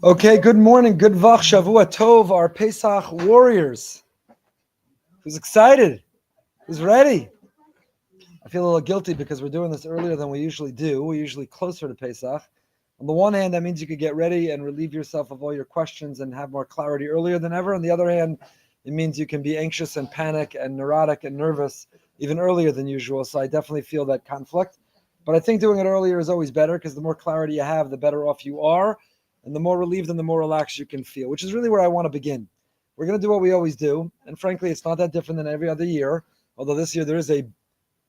Okay, good morning, good Vach, Shavua Tov, our Pesach warriors. Who's excited? Who's ready? I feel a little guilty because we're doing this earlier than we usually do. We're usually closer to Pesach. On the one hand, that means you could get ready and relieve yourself of all your questions and have more clarity earlier than ever. On the other hand, it means you can be anxious and panic and neurotic and nervous even earlier than usual. So I definitely feel that conflict. But I think doing it earlier is always better because the more clarity you have, the better off you are. And the more relieved and the more relaxed you can feel, which is really where I want to begin. We're going to do what we always do. And frankly, it's not that different than every other year. Although this year there is a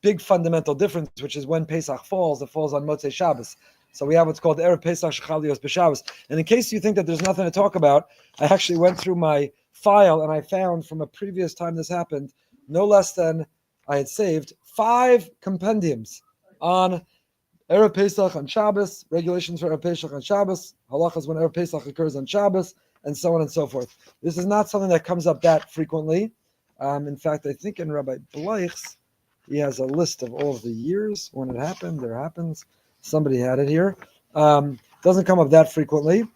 big fundamental difference, which is when Pesach falls. It falls on Motzei Shabbos. So we have what's called Erev Pesach Shechalios B'Shabbos. And in case you think that there's nothing to talk about, I actually went through my file and I found from a previous time this happened, no less than I had saved 5 compendiums on Erev Pesach on Shabbos, regulations for Erev Pesach on Shabbos, halachas when Erev Pesach occurs on Shabbos, and so on and so forth. This is not something that comes up that frequently. In fact, I think in Rabbi Bleich's, he has a list of all of the years when it happened. There happens. Somebody had it here. Doesn't come up that frequently,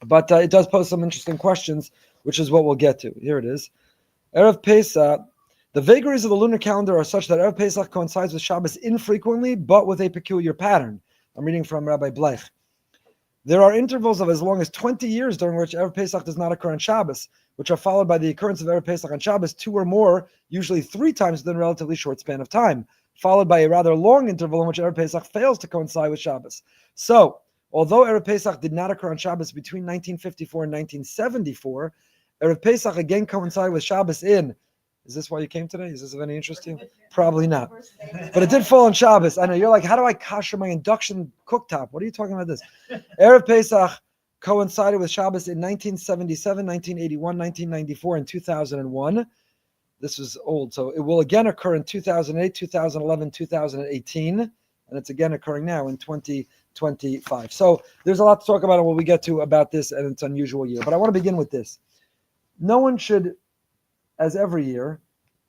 but it does pose some interesting questions, which is what we'll get to. Here it is. Erev Pesach. The vagaries of the lunar calendar are such that Erev Pesach coincides with Shabbos infrequently, but with a peculiar pattern. I'm reading from Rabbi Bleich. There are intervals of as long as 20 years during which Erev Pesach does not occur on Shabbos, which are followed by the occurrence of Erev Pesach on Shabbos 2 or more, usually 3 times within a relatively short span of time, followed by a rather long interval in which Erev Pesach fails to coincide with Shabbos. So, although Erev Pesach did not occur on Shabbos between 1954 and 1974, Erev Pesach again coincided with Shabbos in. Is this why you came today? Is this of any interest to you? Probably not. But it did fall on Shabbos. I know you're like, how do I kosher my induction cooktop? What are you talking about this? Erev Pesach coincided with Shabbos in 1977, 1981, 1994, and 2001. This was old. So it will again occur in 2008, 2011, 2018. And it's again occurring now in 2025. So there's a lot to talk about when we get to about this and its unusual year. But I want to begin with this. No one should, as every year,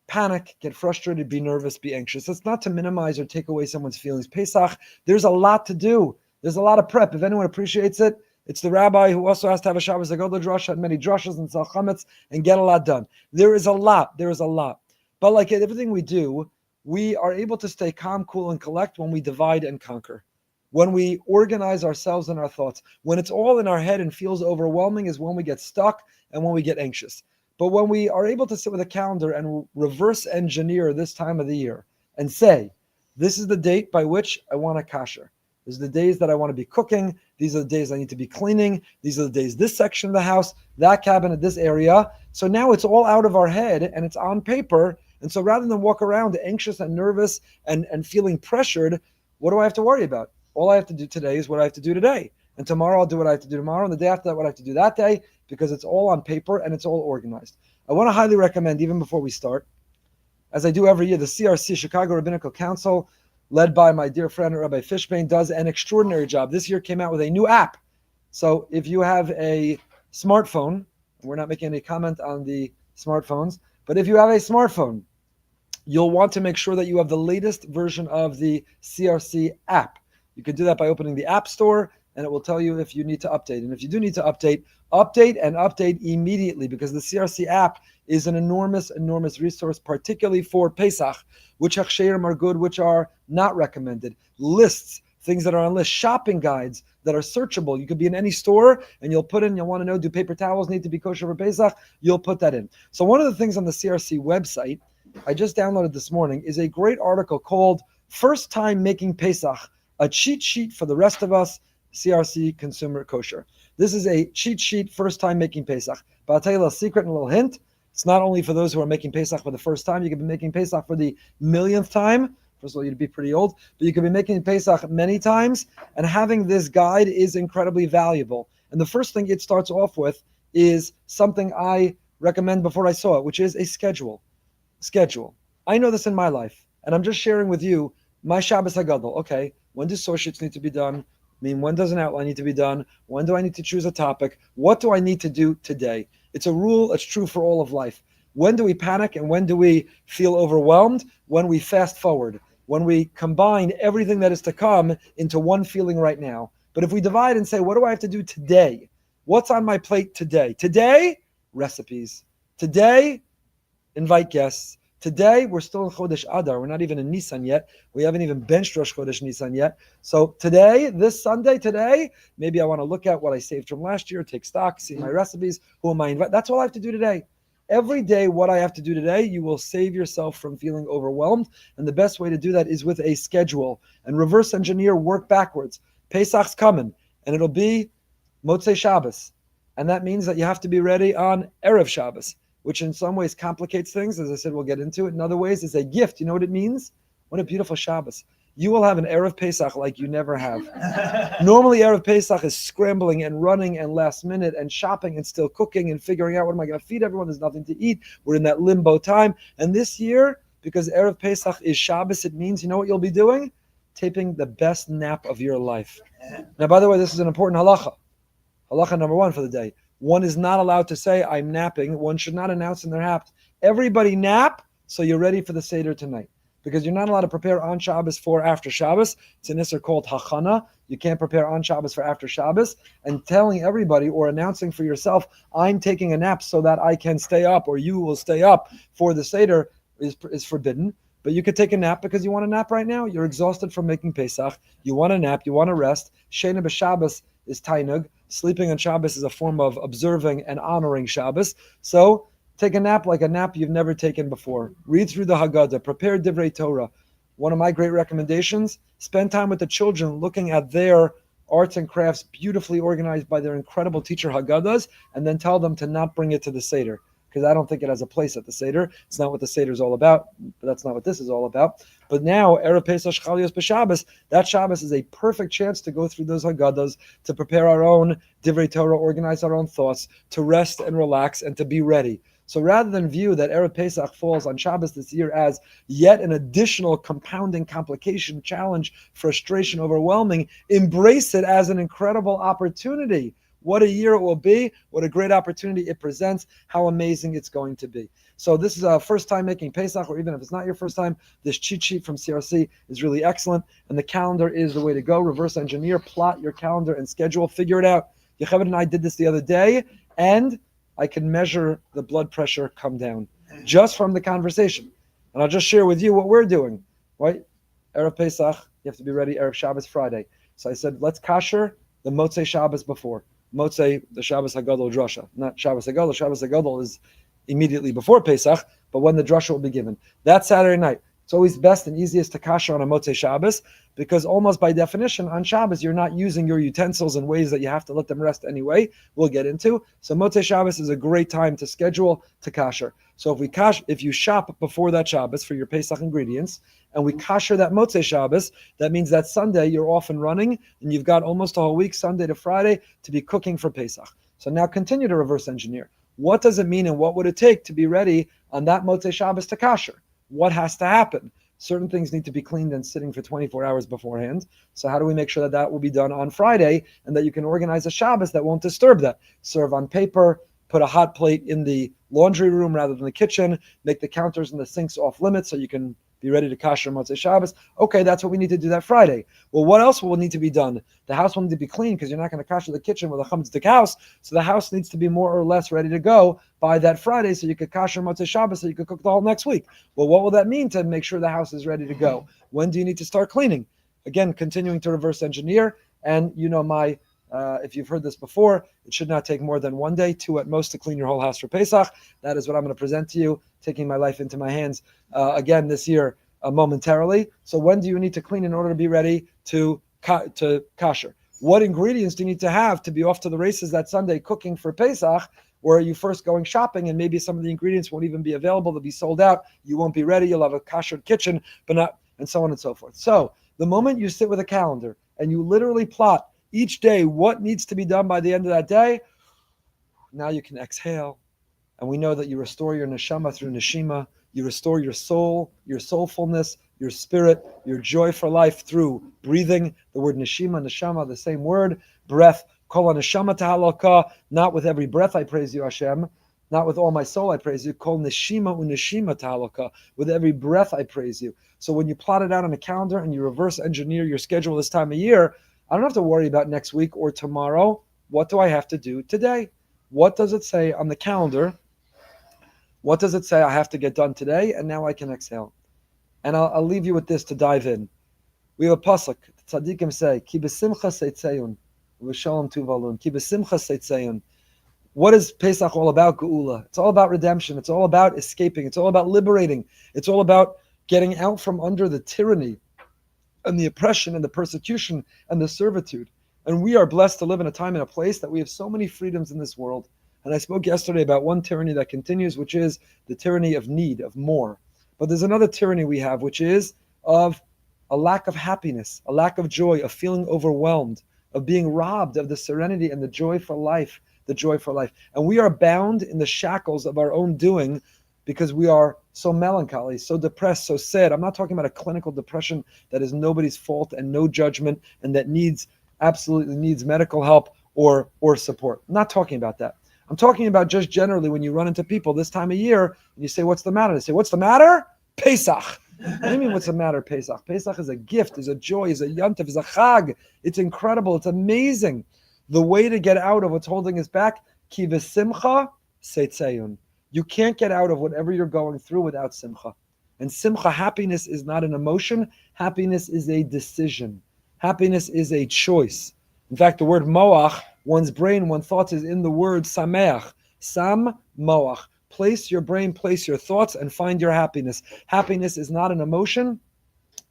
panic, get frustrated, be nervous, be anxious. It's not to minimize or take away someone's feelings. Pesach, there's a lot to do. There's a lot of prep. If anyone appreciates it, it's the rabbi who also has to have a Shabbos to go to drasha and many drashas and sell chametz and get a lot done. There is a lot. There is a lot. But like everything we do, we are able to stay calm, cool, and collect when we divide and conquer. When we organize ourselves and our thoughts. When it's all in our head and feels overwhelming is when we get stuck and when we get anxious. But when we are able to sit with a calendar and reverse engineer this time of the year and say, this is the date by which I want to kasher. These are the days that I want to be cooking. These are the days I need to be cleaning. These are the days this section of the house, that cabinet, this area. So now it's all out of our head and it's on paper. And so rather than walk around anxious and nervous and feeling pressured, what do I have to worry about? All I have to do today is what I have to do today. And tomorrow I'll do what I have to do tomorrow. And the day after that, what I have to do that day, because it's all on paper and it's all organized. I want to highly recommend, even before we start, as I do every year, the CRC, Chicago Rabbinical Council, led by my dear friend Rabbi Fishbane, does an extraordinary job. This year came out with a new app. So if you have a smartphone, we're not making any comment on the smartphones, but if you have a smartphone, you'll want to make sure that you have the latest version of the CRC app. You can do that by opening the App Store, and it will tell you if you need to update. And if you do need to update immediately, because the CRC app is an enormous, enormous resource, particularly for Pesach, which hachsherim are good, which are not recommended. Lists, things that are on lists, shopping guides that are searchable. You could be in any store and you'll put in, you'll want to know, do paper towels need to be kosher for Pesach? You'll put that in. So one of the things on the CRC website, I just downloaded this morning, is a great article called First Time Making Pesach, a cheat sheet for the rest of us, CRC Consumer Kosher. This is a cheat sheet, first time making Pesach. But I'll tell you a little secret and a little hint. It's not only for those who are making Pesach for the first time. You could be making Pesach for the millionth time. First of all, you'd be pretty old. But you could be making Pesach many times. And having this guide is incredibly valuable. And the first thing it starts off with is something I recommend before I saw it, which is a schedule. Schedule. I know this in my life. And I'm just sharing with you my Shabbos HaGadol. Okay, when do associates need to be done? I mean, when does an outline need to be done? When do I need to choose a topic? What do I need to do today? It's a rule. It's true for all of life. When do we panic and when do we feel overwhelmed? When we fast forward. When we combine everything that is to come into one feeling right now. But if we divide and say, what do I have to do today? What's on my plate today? Today, recipes. Today, invite guests. Today, we're still in Chodesh Adar. We're not even in Nisan yet. We haven't even benched Rosh Chodesh Nisan yet. So today, this Sunday, maybe I want to look at what I saved from last year, take stock, see my recipes, who am I inviting. That's all I have to do today. Every day, what I have to do today, you will save yourself from feeling overwhelmed. And the best way to do that is with a schedule. And reverse engineer, work backwards. Pesach's coming, and it'll be Motzei Shabbos. And that means that you have to be ready on Erev Shabbos, which in some ways complicates things. As I said, we'll get into it. In other ways, it's a gift. You know what it means? What a beautiful Shabbos. You will have an Erev Pesach like you never have. Normally, Erev Pesach is scrambling and running and last minute and shopping and still cooking and figuring out what am I going to feed everyone. There's nothing to eat. We're in that limbo time. And this year, because Erev Pesach is Shabbos, it means, you know what you'll be doing? Taking the best nap of your life. Now, by the way, this is an important halacha. Halacha number 1 for the day. One is not allowed to say, I'm napping. One should not announce in their naps. Everybody nap so you're ready for the Seder tonight. Because you're not allowed to prepare on Shabbos for after Shabbos. It's an Isser called Hachana. You can't prepare on Shabbos for after Shabbos. And telling everybody or announcing for yourself, I'm taking a nap so that I can stay up or you will stay up for the Seder is forbidden. But you could take a nap because you want to nap right now. You're exhausted from making Pesach. You want to nap. You want to rest. Sheina b'Shabbos is tainug. Sleeping on Shabbos is a form of observing and honoring Shabbos. So take a nap like a nap you've never taken before. Read through the Haggadah. Prepare Divrei Torah. One of my great recommendations, spend time with the children looking at their arts and crafts beautifully organized by their incredible teacher Haggadahs, and then tell them to not bring it to the Seder. Because I don't think it has a place at the Seder. It's not what the Seder is all about, but that's not what this is all about. But now, Erev Pesach Chalios b'Shabbos, that Shabbos is a perfect chance to go through those Haggadahs, to prepare our own Divrei Torah, organize our own thoughts, to rest and relax, and to be ready. So rather than view that Erev Pesach falls on Shabbos this year as yet an additional compounding complication, challenge, frustration, overwhelming, embrace it as an incredible opportunity. What a year it will be. What a great opportunity it presents. How amazing it's going to be. So this is a first time making Pesach, or even if it's not your first time, this cheat sheet from CRC is really excellent. And the calendar is the way to go. Reverse engineer, plot your calendar and schedule, figure it out. Yocheved and I did this the other day, and I can measure the blood pressure come down just from the conversation. And I'll just share with you what we're doing, right? Erev Pesach, you have to be ready, Erev Shabbos Friday. So I said, let's kasher the Motzei Shabbos before. Motzei, the Shabbos HaGadol drasha. Not Shabbos HaGadol. Shabbos HaGadol is immediately before Pesach, but when the drasha will be given. That's Saturday night. It's always best and easiest to kasher on a Motzei Shabbos, because almost by definition on Shabbos you're not using your utensils in ways that you have to let them rest anyway. We'll get into. So Motzei Shabbos is a great time to schedule to kasher. So if you shop before that Shabbos for your Pesach ingredients, and we kasher that Motzei Shabbos, that means that Sunday you're off and running, and you've got almost a whole week, Sunday to Friday, to be cooking for Pesach. So now continue to reverse engineer. What does it mean and what would it take to be ready on that Motzei Shabbos to kasher? What has to happen? Certain things need to be cleaned and sitting for 24 hours beforehand. So how do we make sure that that will be done on Friday and that you can organize a Shabbos that won't disturb that? Serve on paper, put a hot plate in the laundry room rather than the kitchen, make the counters and the sinks off limits so you can be ready to kasher Motzei Shabbos. Okay, that's what we need to do that Friday. Well, what else will need to be done? The house will need to be clean because you're not going to kasher the kitchen with a chametz house. So the house needs to be more or less ready to go by that Friday so you could kasher Motzei Shabbos so you could cook the whole next week. Well, what will that mean to make sure the house is ready to go? When do you need to start cleaning? Again, continuing to reverse engineer. And you know if you've heard this before, it should not take more than 1 day, 2 at most, to clean your whole house for Pesach. That is what I'm going to present to you, taking my life into my hands again this year momentarily. So when do you need to clean in order to be ready to kasher? What ingredients do you need to have to be off to the races that Sunday cooking for Pesach? Or are you first going shopping and maybe some of the ingredients won't even be available, they'll be sold out, you won't be ready, you'll have a kasher kitchen, but not, and so on and so forth. So the moment you sit with a calendar and you literally plot each day what needs to be done by the end of that day, now you can exhale. And we know that you restore your neshama through neshima. You restore your soul, your soulfulness, your spirit, your joy for life through breathing. The word neshima, neshama, the same word. Breath, kol neshama tahalaka. Not with every breath I praise you, Hashem. Not with all my soul I praise you. Kol neshima uneshima tahalaka. With every breath I praise you. So when you plot it out on a calendar and you reverse engineer your schedule this time of year, I don't have to worry about next week or tomorrow. what do I have to do today? What does it say on the calendar? What does it say I have to get done today? And now I can exhale. And I'll leave you with this to dive in. We have a pasuk. Tzaddikim say, "Ki b'simcha seitzeyun, v'shalom tuvalun." Ki b'simcha seitzeyun. What is Pesach all about? Geula. It's all about redemption. It's all about escaping. It's all about liberating. It's all about getting out from under the tyranny and the oppression and the persecution and the servitude. And we are blessed to live in a time and a place that we have so many freedoms in this world. And I spoke yesterday about one tyranny that continues, which is the tyranny of need, of more. But there's another tyranny we have, which is of a lack of happiness, a lack of joy, of feeling overwhelmed, of being robbed of the serenity and the joy for life, the joy for life. And we are bound in the shackles of our own doing because we are so melancholy, so depressed, so sad. I'm not talking about a clinical depression that is nobody's fault and no judgment and that absolutely needs medical help or support. I'm not talking about that. I'm talking about just generally when you run into people this time of year and you say, what's the matter? They say, what's the matter? Pesach. What do you mean, what's the matter, Pesach? Pesach is a gift, is a joy, is a yontif, is a chag. It's incredible. It's amazing. The way to get out of what's holding us back, ki v'simcha seitzeyun. You can't get out of whatever you're going through without simcha. And simcha, happiness, is not an emotion. Happiness is a decision. Happiness is a choice. In fact, the word moach, one's brain, one's thoughts, is in the word sameach. Sam moach. Place your brain, place your thoughts, and find your happiness. Happiness is not an emotion.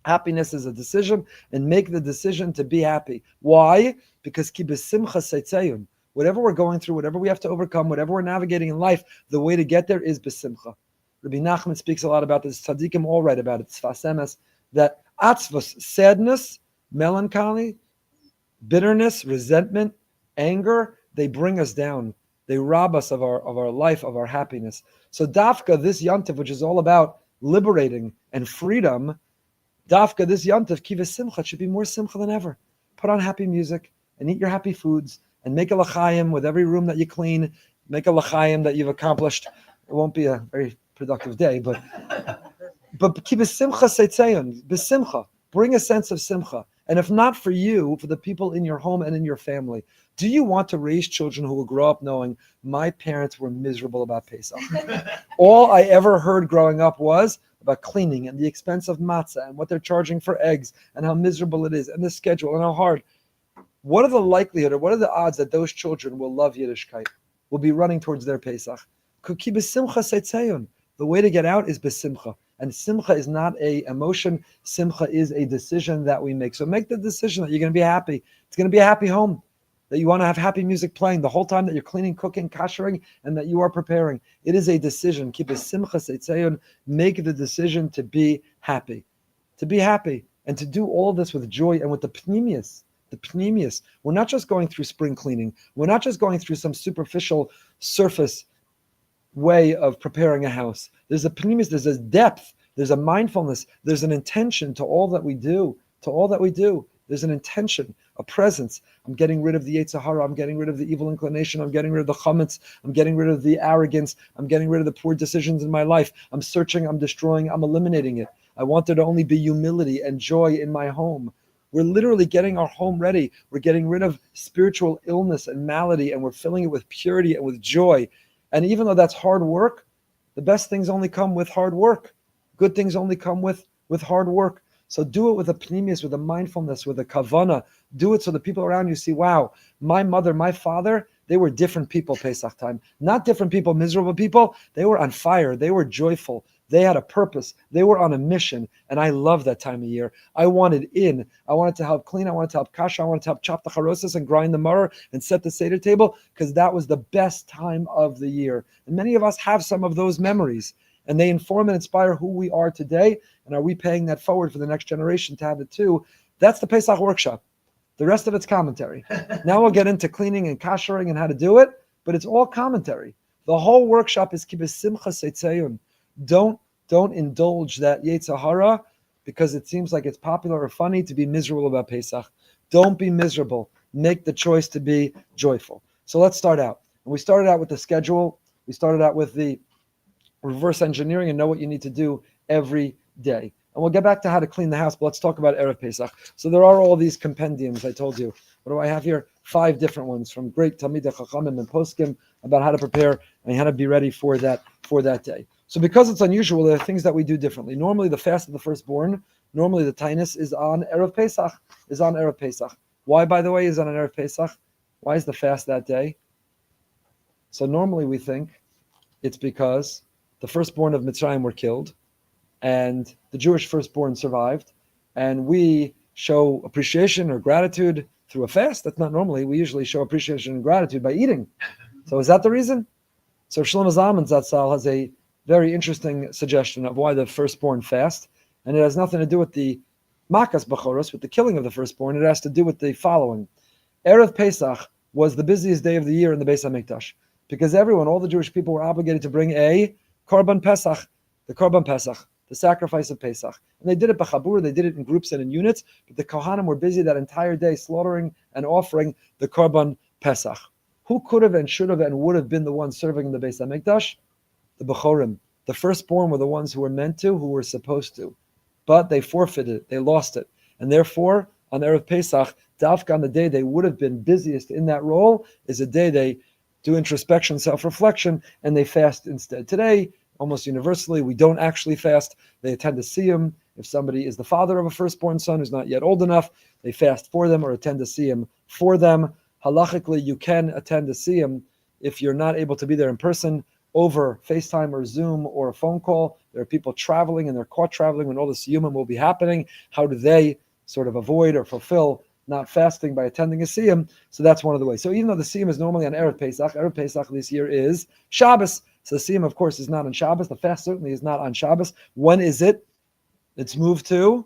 Happiness is a decision, and make the decision to be happy. Why? Because ki b'simcha seitzeyun. Whatever we're going through, whatever we have to overcome, whatever we're navigating in life, the way to get there is b'simcha. Rabbi Nachman speaks a lot about this. Tzaddikim all write about it. Tzfas emes, that atzvos, sadness, melancholy, bitterness, resentment, anger, they bring us down. They rob us of our life, of our happiness. So dafka, this yontif, which is all about liberating and freedom, dafka, this yontif, ki v'simcha, should be more simcha than ever. Put on happy music and eat your happy foods and make a l'chaim with every room that you clean. Make a l'chaim that you've accomplished. It won't be a very productive day, but ki v'simcha seitzeyun, b'simcha. Bring a sense of simcha. And if not for you, for the people in your home and in your family, do you want to raise children who will grow up knowing my parents were miserable about Pesach? All I ever heard growing up was about cleaning and the expense of matzah and what they're charging for eggs and how miserable it is and the schedule and how hard. What are the likelihood or what are the odds that those children will love Yiddishkeit, will be running towards their Pesach? The way to get out is besimcha. And simcha is not a emotion. Simcha is a decision that we make. So make the decision that you're going to be happy. It's going to be a happy home. That you want to have happy music playing the whole time that you're cleaning, cooking, kashering, and that you are preparing. It is a decision. Keep a simcha seitzeyun. Make the decision to be happy. To be happy. And to do all of this with joy and with the pnimius. The pnimius. We're not just going through spring cleaning. We're not just going through some superficial surface way of preparing a house. There's a pnimius, there's a depth, there's a mindfulness, there's an intention to all that we do. To all that we do. There's an intention, a presence. I'm getting rid of the Yetzer Hara. I'm getting rid of the evil inclination. I'm getting rid of the Chametz. I'm getting rid of the arrogance. I'm getting rid of the poor decisions in my life. I'm searching, I'm destroying, I'm eliminating it. I want there to only be humility and joy in my home. We're literally getting our home ready. We're getting rid of spiritual illness and malady, and we're filling it with purity and with joy. And even though that's hard work, the best things only come with hard work. Good things only come with hard work. So do it with a pnimius, with a mindfulness, with a kavana. Do it so the people around you see, wow, my mother, my father, they were different people Pesach time. Not different people, miserable people. They were on fire. They were joyful. They had a purpose. They were on a mission. And I love that time of year. I wanted to help clean. I wanted to help kasha. I wanted to help chop the charosas and grind the maror and set the Seder table because that was the best time of the year. And many of us have some of those memories. And they inform and inspire who we are today. And are we paying that forward for the next generation to have it too? That's the Pesach Workshop. The rest of it's commentary. Now we'll get into cleaning and kashering and how to do it, but it's all commentary. The whole workshop is ki b'simcha seitzeyun. Don't indulge that Yetzer Hara because it seems like it's popular or funny to be miserable about Pesach. Don't be miserable. Make the choice to be joyful. So let's start out. And we started out with the schedule. We started out with the reverse engineering and know what you need to do every day. And we'll get back to how to clean the house, but let's talk about Erev Pesach. So there are all these compendiums, I told you. What do I have here? 5 different ones from great Talmidei Chachamim and Poskim about how to prepare and how to be ready for that day. So because it's unusual, there are things that we do differently. Normally, the fast of the firstborn, normally the Taanit is on Erev Pesach. Why, by the way, is on an Erev Pesach? Why is the fast that day? So normally we think it's because the firstborn of Mitzrayim were killed, and the Jewish firstborn survived, and we show appreciation or gratitude through a fast. That's not normally. We usually show appreciation and gratitude by eating. So is that the reason? So Shlomo Zalman Zatzal has a very interesting suggestion of why the firstborn fast, and it has nothing to do with the Makas Bechorot, with the killing of the firstborn. It has to do with the following. Erev Pesach was the busiest day of the year in the Beis HaMikdash, because all the Jewish people were obligated to bring a Korban Pesach, the sacrifice of Pesach. And they did it b'chabur, they did it in groups and in units, but the Kohanim were busy that entire day slaughtering and offering the Korban Pesach. Who could have and should have and would have been the ones serving in the Beis HaMikdash? The Bechorim. The firstborn were the ones who were meant to, who were supposed to. But they forfeited it, they lost it. And therefore, on Erev Pesach, Dafka, on the day they would have been busiest in that role, is a day they do introspection, self-reflection, and they fast instead. Today, almost universally, we don't actually fast. They attend a siyum. If somebody is the father of a firstborn son who's not yet old enough, they fast for them or attend a siyum for them. Halachically, you can attend a siyum if you're not able to be there in person over FaceTime or Zoom or a phone call. There are people traveling and they're caught traveling when all the siyumim will be happening. How do they sort of avoid or fulfill not fasting by attending a siyum? So that's one of the ways. So even though the siyum is normally on Erev Pesach this year is Shabbos. So the siyum, of course, is not on Shabbos. The fast certainly is not on Shabbos. When is it? It's moved to,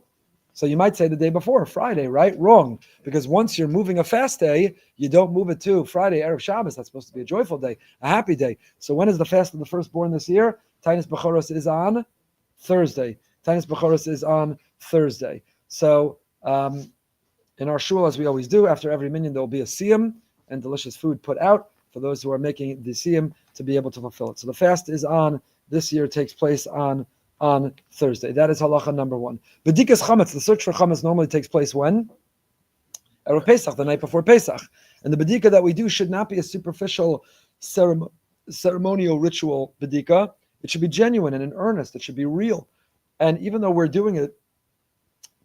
so you might say the day before, Friday, right? Wrong. Because once you're moving a fast day, you don't move it to Friday, Erev Shabbos. That's supposed to be a joyful day, a happy day. So when is the fast of the firstborn this year? Taanit Bechorot is on Thursday. So in our shul, as we always do, after every minyan, there will be a siyum and delicious food put out for those who are making the siyum to be able to fulfill it. So the fast is on, this year takes place on Thursday. That is halacha number 1. Bedikas Chametz, the search for Chametz normally takes place when? Erev Pesach, the night before Pesach. And the Bedikat that we do should not be a superficial ceremonial ritual Bedikat. It should be genuine and in earnest. It should be real. And even though we're doing it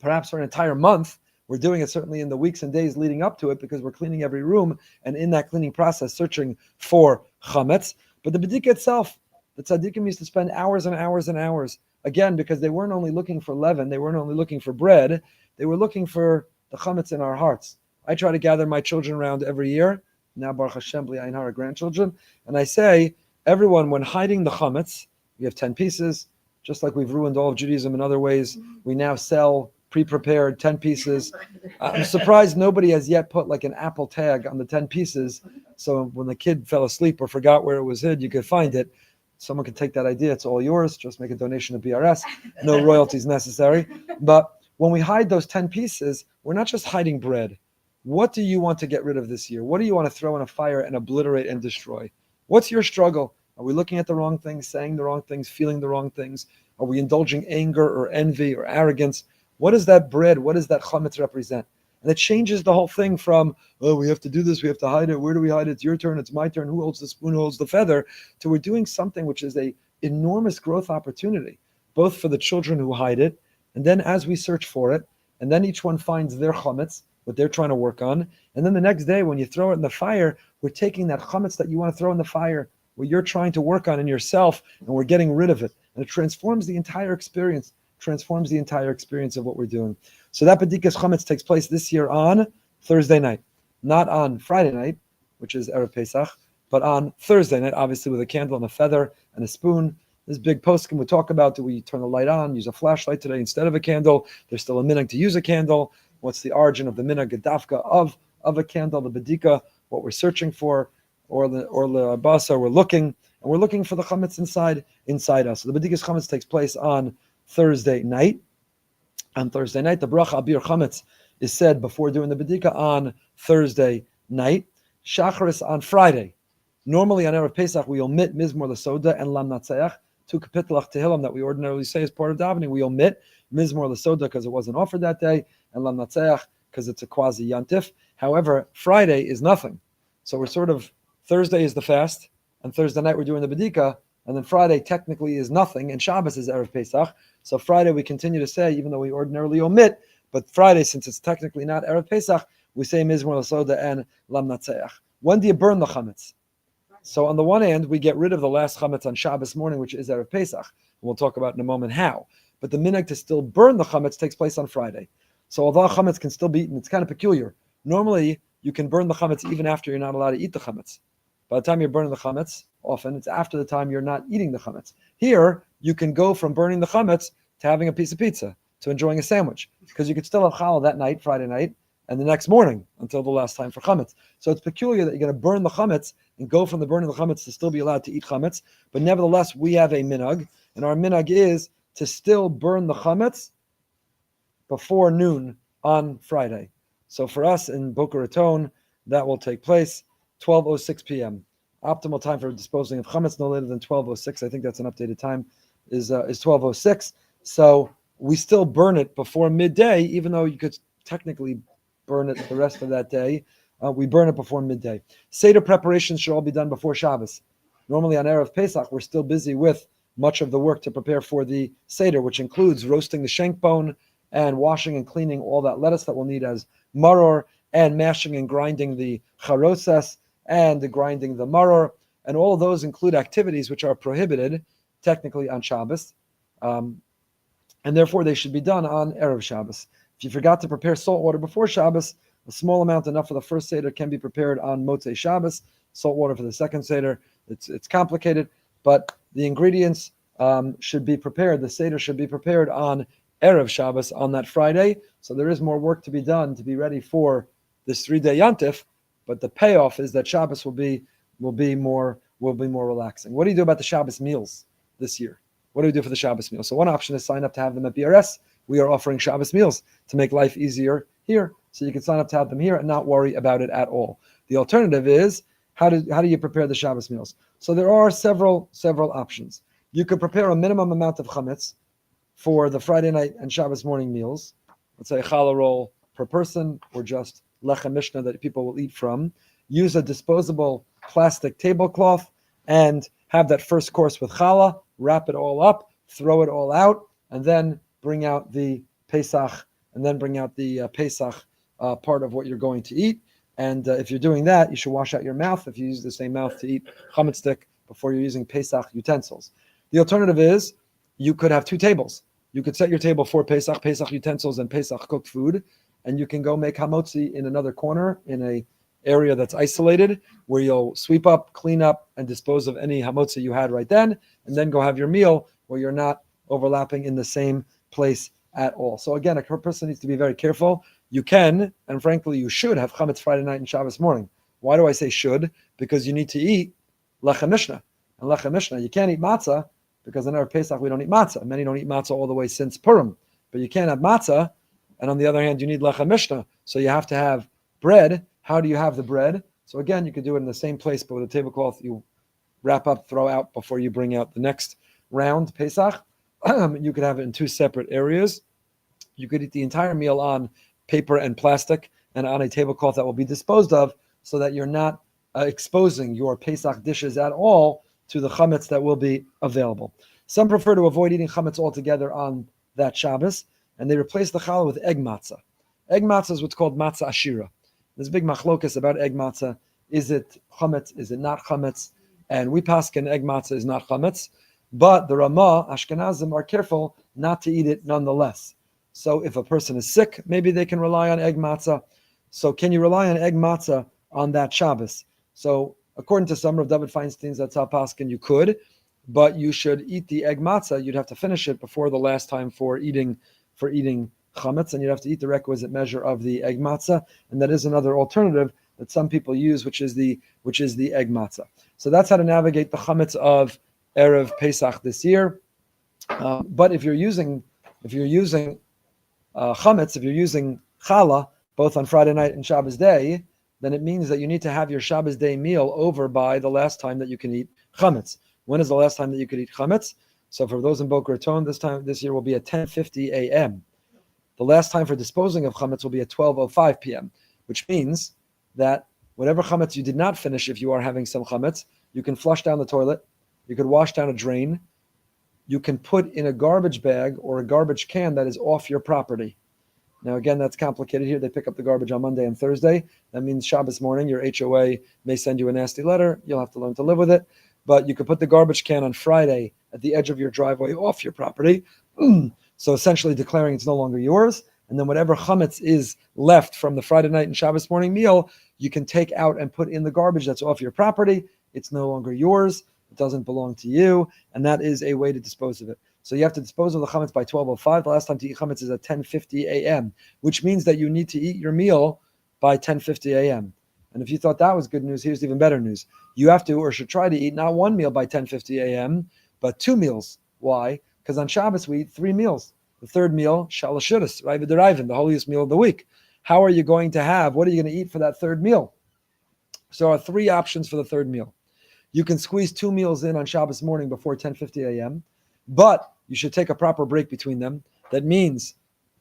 perhaps for an entire month, we're doing it certainly in the weeks and days leading up to it because we're cleaning every room and in that cleaning process searching for Chametz. But the Bedikat itself, the tzaddikim used to spend hours and hours and hours, again, because they weren't only looking for leaven, they weren't only looking for bread, they were looking for the chametz in our hearts. I try to gather my children around every year, now Baruch Hashem, B'li Ayin Hara grandchildren, and I say, everyone, when hiding the chametz, we have 10 pieces, just like we've ruined all of Judaism in other ways, we now sell pre-prepared 10 pieces. I'm surprised nobody has yet put like an Apple tag on the 10 pieces, so when the kid fell asleep or forgot where it was hid, you could find it. Someone can take that idea. It's all yours. Just make a donation to BRS. No royalties necessary. But when we hide those 10 pieces, we're not just hiding bread. What do you want to get rid of this year? What do you want to throw in a fire and obliterate and destroy? What's your struggle? Are we looking at the wrong things, saying the wrong things, feeling the wrong things? Are we indulging anger or envy or arrogance? What does that bread, what does that chametz represent? And it changes the whole thing from, oh, we have to do this, we have to hide it. Where do we hide it? It's your turn, it's my turn. Who holds the spoon, who holds the feather? To we're doing something which is a enormous growth opportunity, both for the children who hide it, and then as we search for it, and then each one finds their chametz, what they're trying to work on. And then the next day when you throw it in the fire, we're taking that chametz that you want to throw in the fire, what you're trying to work on in yourself, and we're getting rid of it. And it transforms the entire experience of what we're doing. So that Bedikas Chametz takes place this year on Thursday night, not on Friday night, which is Erev Pesach, but on Thursday night, obviously with a candle and a feather and a spoon. This big poskim we talk about, do we turn the light on, use a flashlight today instead of a candle? There's still a minhag to use a candle. What's the origin of the minhag gadafka of a candle, the Bedika, what we're searching for, or the basa, we're looking for the chametz inside us. So the Bedikas Chametz takes place on Thursday night. On Thursday night, the bracha abir chametz is said before doing the bedika on Thursday night. Shacharis on Friday. Normally on Erev Pesach we omit Mizmor L'Soda and Lam Natseach, 2 Kapitlach Tehillim that we ordinarily say as part of davening. We omit Mizmor L'Soda because it wasn't offered that day, and Lam Natseach because it's a quasi yantif. However, Friday is nothing. So we're sort of, Thursday is the fast, and Thursday night we're doing the Bedikat, and then Friday technically is nothing, and Shabbos is Erev Pesach. So Friday we continue to say, even though we ordinarily omit, but Friday, since it's technically not Erev Pesach, we say Mizmor L'Soda and Lam Natseach. When do you burn the Chametz? So on the one hand, we get rid of the last Chametz on Shabbos morning, which is Erev Pesach. We'll talk about in a moment how. But the minhag to still burn the Chametz takes place on Friday. So although Chametz can still be eaten, it's kind of peculiar. Normally, you can burn the Chametz even after you're not allowed to eat the Chametz. By the time you're burning the Chametz, often it's after the time you're not eating the Chametz. Here, you can go from burning the Chametz to having a piece of pizza, to enjoying a sandwich, because you could still have challah that night, Friday night, and the next morning until the last time for chametz. So it's peculiar that you're going to burn the chametz and go from the burning of the chametz to still be allowed to eat chametz. But nevertheless, we have a minhag, and our minhag is to still burn the chametz before noon on Friday. So for us in Boca Raton, that will take place 12:06 p.m. Optimal time for disposing of chametz no later than 12:06. I think that's an updated time. Is 12:06. So we still burn it before midday, even though you could technically burn it the rest of that day. We burn it before midday. Seder preparations should all be done before Shabbos. Normally on Erev Pesach, we're still busy with much of the work to prepare for the Seder, which includes roasting the shank bone and washing and cleaning all that lettuce that we'll need as maror, and mashing and grinding the charosas and grinding the maror. And all of those include activities which are prohibited technically on Shabbos. And therefore they should be done on Erev Shabbos. If you forgot to prepare salt water before Shabbos, a small amount enough for the first Seder can be prepared on Motzei Shabbos. Salt water for the second Seder, it's complicated, but the ingredients should be prepared. The Seder should be prepared on Erev Shabbos on that Friday. So there is more work to be done to be ready for this 3-day Yontif, but the payoff is that Shabbos will be more relaxing. What do you do about the Shabbos meals this year? What do we do for the Shabbos meals? So one option is sign up to have them at BRS. We are offering Shabbos meals to make life easier here. So you can sign up to have them here and not worry about it at all. The alternative is, how do you prepare the Shabbos meals? So there are several options. You could prepare a minimum amount of chametz for the Friday night and Shabbos morning meals. Let's say a challah roll per person, or just lechem mishnah that people will eat from. Use a disposable plastic tablecloth and have that first course with challah, wrap it all up, throw it all out, and then bring out the Pesach, part of what you're going to eat. And if you're doing that, you should wash out your mouth if you use the same mouth to eat chametz stick before you're using Pesach utensils. The alternative is you could have 2 tables. You could set your table for Pesach utensils and Pesach cooked food, and you can go make hamotzi in another corner in a area that's isolated, where you'll sweep up, clean up, and dispose of any hamotzi you had right then, and then go have your meal where you're not overlapping in the same place at all. So again, a person needs to be very careful. You can, and frankly, you should have chametz Friday night and Shabbos morning. Why do I say should? Because you need to eat lechem mishnah. And lechem mishnah, you can't eat matzah, because in our Pesach we don't eat matzah. Many don't eat matzah all the way since Purim. But you can't have matzah, and on the other hand, you need lechem mishnah. So you have to have bread. How do you have the bread? So again, you could do it in the same place, but with a tablecloth you wrap up, throw out before you bring out the next round, Pesach. You could have it in 2 separate areas. You could eat the entire meal on paper and plastic and on a tablecloth that will be disposed of, so that you're not exposing your Pesach dishes at all to the chametz that will be available. Some prefer to avoid eating chametz altogether on that Shabbos, and they replace the challah with egg matzah. Egg matzah is what's called matzah ashira. There's a big machlokas about egg matzah. Is it chametz? Is it not chametz? And we paskin egg matzah is not chametz, but the Ramah, Ashkenazim, are careful not to eat it nonetheless. So if a person is sick, maybe they can rely on egg matzah. So can you rely on egg matzah on that Shabbos? So according to some of David Feinstein's Atzal Paskin, you could, but you should eat the egg matzah. You'd have to finish it before the last time for eating chametz, and you'd have to eat the requisite measure of the egg matzah. And that is another alternative that some people use, which is the egg matzah. So that's how to navigate the chametz of Erev Pesach this year. But if you're using chametz, if you're using challah, both on Friday night and Shabbos day, then it means that you need to have your Shabbos day meal over by the last time that you can eat chametz. When is the last time that you could eat chametz? So for those in Boca Raton, this year will be at 10:50 a.m. The last time for disposing of chametz will be at 12:05 p.m. which means that whatever chametz you did not finish, if you are having some chametz, you can flush down the toilet, you could wash down a drain, you can put in a garbage bag or a garbage can that is off your property. Now, again, that's complicated here. They pick up the garbage on Monday and Thursday. That means Shabbos morning, your HOA may send you a nasty letter. You'll have to learn to live with it. But you could put the garbage can on Friday at the edge of your driveway off your property. So essentially declaring it's no longer yours. And then whatever chametz is left from the Friday night and Shabbos morning meal, you can take out and put in the garbage that's off your property. It's no longer yours. It doesn't belong to you. And that is a way to dispose of it. So you have to dispose of the chametz by 12:05. The last time to eat chametz is at 10:50 a.m., which means that you need to eat your meal by 10:50 a.m. And if you thought that was good news, here's even better news. You have to, or should try to eat not one meal by 10:50 a.m., but two meals. Why? Because on Shabbos we eat three meals. The third meal, shalashudas, Leaven, the holiest meal of the week. How are you going to have? What are you going to eat for that third meal? So there are three options for the third meal. You can squeeze two meals in on Shabbos morning before 10:50 a.m., but you should take a proper break between them. That means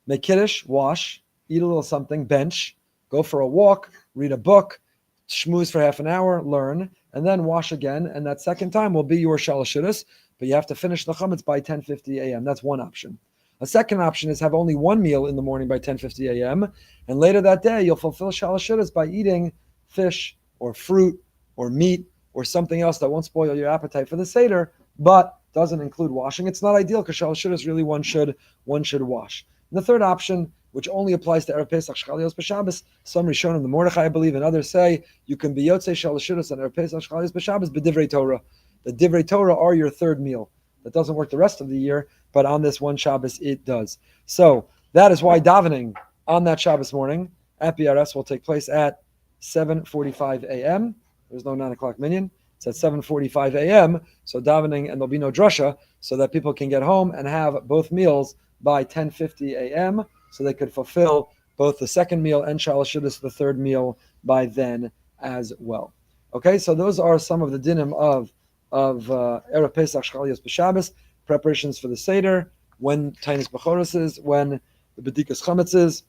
make kiddush, wash, eat a little something, bench, go for a walk, read a book, schmooze for half an hour, learn, and then wash again. And that second time will be your shalashudas, but you have to finish the chametz by 10:50 a.m. That's one option. A second option is have only one meal in the morning by 10:50 a.m. And later that day, you'll fulfill shalashudas by eating fish or fruit or meat or something else that won't spoil your appetite for the Seder, but doesn't include washing. It's not ideal because shalashudas really one should wash. And the third option, which only applies to Erev Pesach Shchalios B'Shabbos, some Rishonim, the Mordechai, I believe, and others say you can be Yotzei shalashudas on Erev Pesach Shchalios B'Shabbos b'divrei Torah. The divrei Torah are your third meal. That doesn't work the rest of the year, but on this one Shabbos it does. So that is why davening on that Shabbos morning at BRS will take place at 7:45 a.m. There's no 9 o'clock minyan. It's at 7:45 a.m. So davening, and there'll be no drasha, so that people can get home and have both meals by 10:50 a.m. so they could fulfill both the second meal and shalashudas, the third meal, by then as well. Okay, so those are some of the dinim of Erev Pesach Shchalios B'Shabbos, preparations for the Seder, when Taanit Bechorot is, when the Bedikas Chametz is,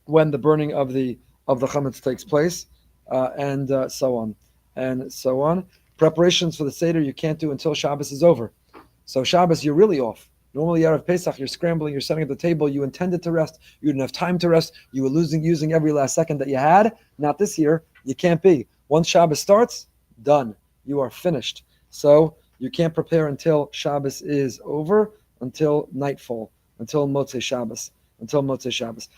when the burning of the Chametz takes place, and so on. And so on. Preparations for the Seder you can't do until Shabbos is over. So Shabbos, you're really off. Normally, Erev Pesach, you're scrambling, you're setting up the table, you intended to rest, you didn't have time to rest, you were using every last second that you had. Not this year, you can't be. Once Shabbos starts, done. You are finished. So you can't prepare until Shabbos is over, until nightfall, until Motzei Shabbos.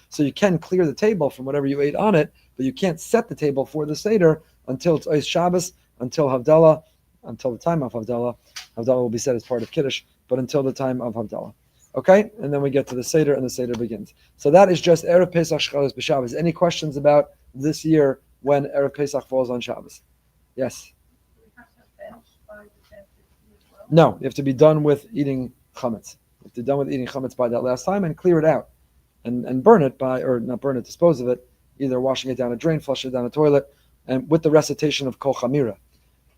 So you can clear the table from whatever you ate on it, but you can't set the table for the Seder until it's Ois Shabbos, until Havdalah, until the time of Havdalah. Havdalah will be said as part of Kiddush, but until the time of Havdalah. Okay? And then we get to the Seder, and the Seder begins. So that is just Erev Pesach Shchalios B'Shabbos. Any questions about this year when Erev Pesach falls on Shabbos? Yes? No, you have to be done with eating chametz. You have to be done with eating chametz by that last time and clear it out. And burn it or not burn it, dispose of it, either washing it down a drain, flush it down a toilet, and with the recitation of Kol Chamira.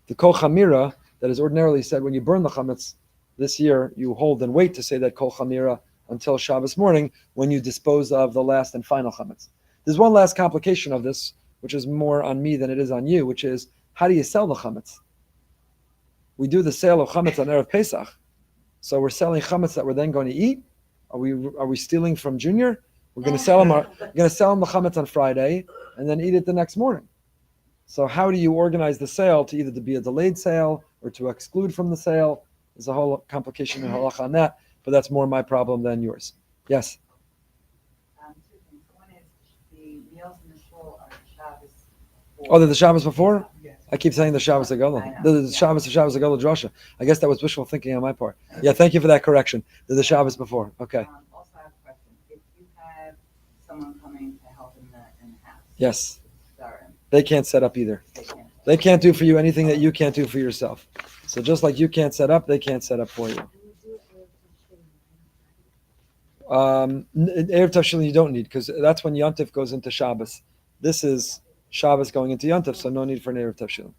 The Kol Chamira that is ordinarily said when you burn the chametz, this year you hold and wait to say that Kol Chamira until Shabbos morning when you dispose of the last and final chametz. There's one last complication of this, which is more on me than it is on you, which is, how do you sell the chametz? We do the sale of chametz on Erev Pesach. So we're selling chametz that we're then going to eat. Are we stealing from Junior? We're going to sell him. We're going to sell him the chametz on Friday and then eat it the next morning. So how do you organize the sale to either to be a delayed sale or to exclude from the sale? There's a whole complication in halacha on that, but that's more my problem than yours. Yes. Two things. One is the meals in the shul are Shabbos. Oh, they're the Shabbos before? Yes. I keep saying the Shabbos Agala. The Shabbos Agala Drasha. I guess that was wishful thinking on my part. Yeah, thank you for that correction. They're the Shabbos before. Okay. Also, I have a question. If you have someone coming to help in the house, yes, sorry, they can't set up either. They can't do for you anything that you can't do for yourself. So just like you can't set up, they can't set up for you. Erev Tavshilin you don't need, because that's when Yontif goes into Shabbos. This is Shabbos going into Yontif, so no need for an Erev Tavshilin.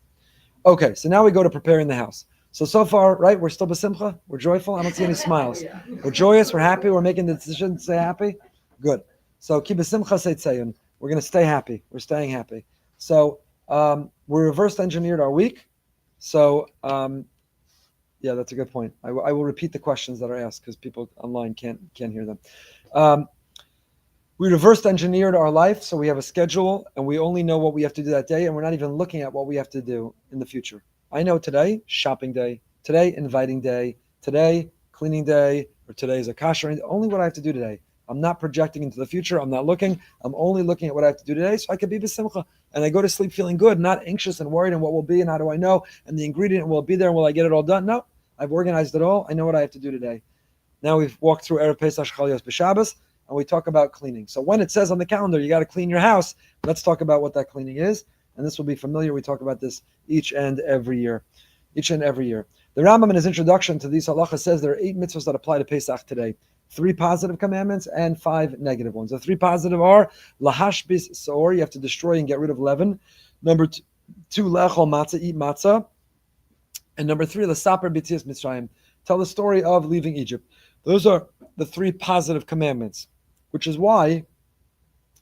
Okay, so now we go to preparing the house. So far, right, we're still b'simcha? We're joyful? I don't see any smiles. We're joyous, we're happy, we're making the decision to say happy? Good. So ki b'simcha seitzayun. we're going to stay happy. We're staying happy. So we reverse engineered our week. So yeah, that's a good point. I will repeat the questions that are asked because people online can't hear them. We reversed engineered our life, so we have a schedule, and we only know what we have to do that day, and we're not even looking at what we have to do in the future. I know today, shopping day, today, inviting day, today, cleaning day, or today is a kashering, only what I have to do today. I'm not projecting into the future. I'm not looking. I'm only looking at what I have to do today, so I can be b'simcha, and I go to sleep feeling good, not anxious and worried and what will be and how do I know, and the ingredient will it be there and will I get it all done? No, I've organized it all. I know what I have to do today. Now we've walked through Erev Pesach Chalios B'Shabbos, and we talk about cleaning. So when it says on the calendar, you got to clean your house, let's talk about what that cleaning is. And this will be familiar. We talk about this each and every year. The Rambam in his introduction to these halachas says there are 8 mitzvahs that apply to Pesach today. 3 positive commandments and 5 negative ones. The 3 positive are lahashbis saor, you have to destroy and get rid of leaven. Number 2, lechol matzah, eat matzah. And number 3, lasaper b'tzias mitzrayim, tell the story of leaving Egypt. Those are the 3 positive commandments, which is why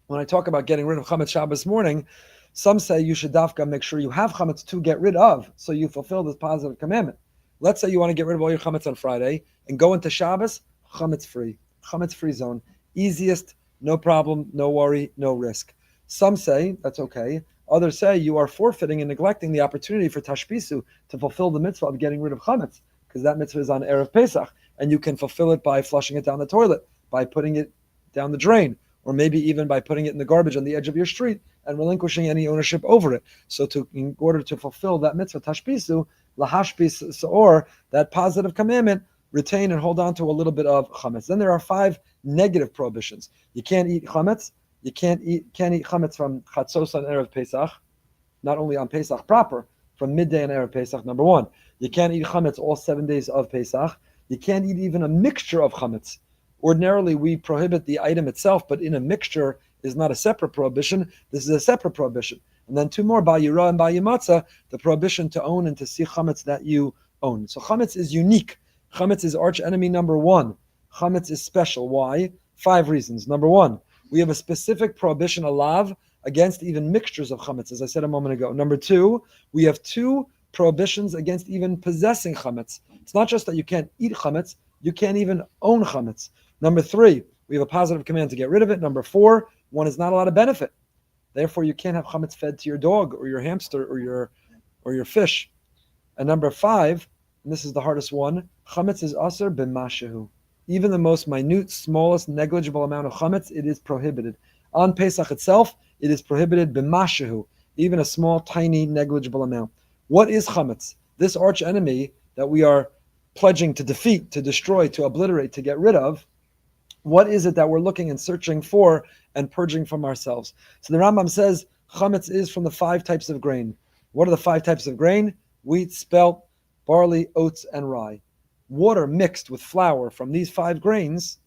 when I talk about getting rid of chametz Shabbos morning, some say you should dafka make sure you have chametz to get rid of, so you fulfill this positive commandment. Let's say you want to get rid of all your chametz on Friday and go into Shabbos chametz free zone, easiest, no problem, no worry, no risk. Some say that's okay. Others say you are forfeiting and neglecting the opportunity for tashbisu to fulfill the mitzvah of getting rid of chametz, because that mitzvah is on Erev Pesach, and you can fulfill it by flushing it down the toilet, by putting it down the drain, or maybe even by putting it in the garbage on the edge of your street and relinquishing any ownership over it. So in order to fulfill that mitzvah, tashbisu, lahashbis saor, that positive commandment, retain and hold on to a little bit of chametz. Then there are 5 negative prohibitions. You can't eat chametz. You can't eat chametz from chatzos on Erev Pesach, not only on Pesach proper, from midday on Erev Pesach, number 1. You can't eat chametz all 7 days of Pesach. You can't eat even a mixture of chametz. Ordinarily, we prohibit the item itself, but in a mixture is not a separate prohibition. This is a separate prohibition. And then 2 more, bal yira and bal matzah, the prohibition to own and to see chametz that you own. So chametz is unique. Chametz is arch enemy number 1. Chametz is special. Why? 5 reasons. Number 1, we have a specific prohibition, a lav, against even mixtures of chametz, as I said a moment ago. Number 2, we have 2 prohibitions against even possessing chametz. It's not just that you can't eat chametz, you can't even own chametz. Number 3, we have a positive command to get rid of it. Number 4, one is not a lot of benefit. Therefore, you can't have chametz fed to your dog or your hamster or your fish. And number 5, and this is the hardest one, chametz is aser b'mashehu. Even the most minute, smallest, negligible amount of chametz, it is prohibited. On Pesach itself, it is prohibited b'mashehu, even a small, tiny, negligible amount. What is chametz? This arch enemy that we are pledging to defeat, to destroy, to obliterate, to get rid of, what is it that we're looking and searching for and purging from ourselves? So the Rambam says chametz is from the 5 types of grain. What are the 5 types of grain? Wheat, spelt, barley, oats, and rye. Water mixed with flour from these 5 grains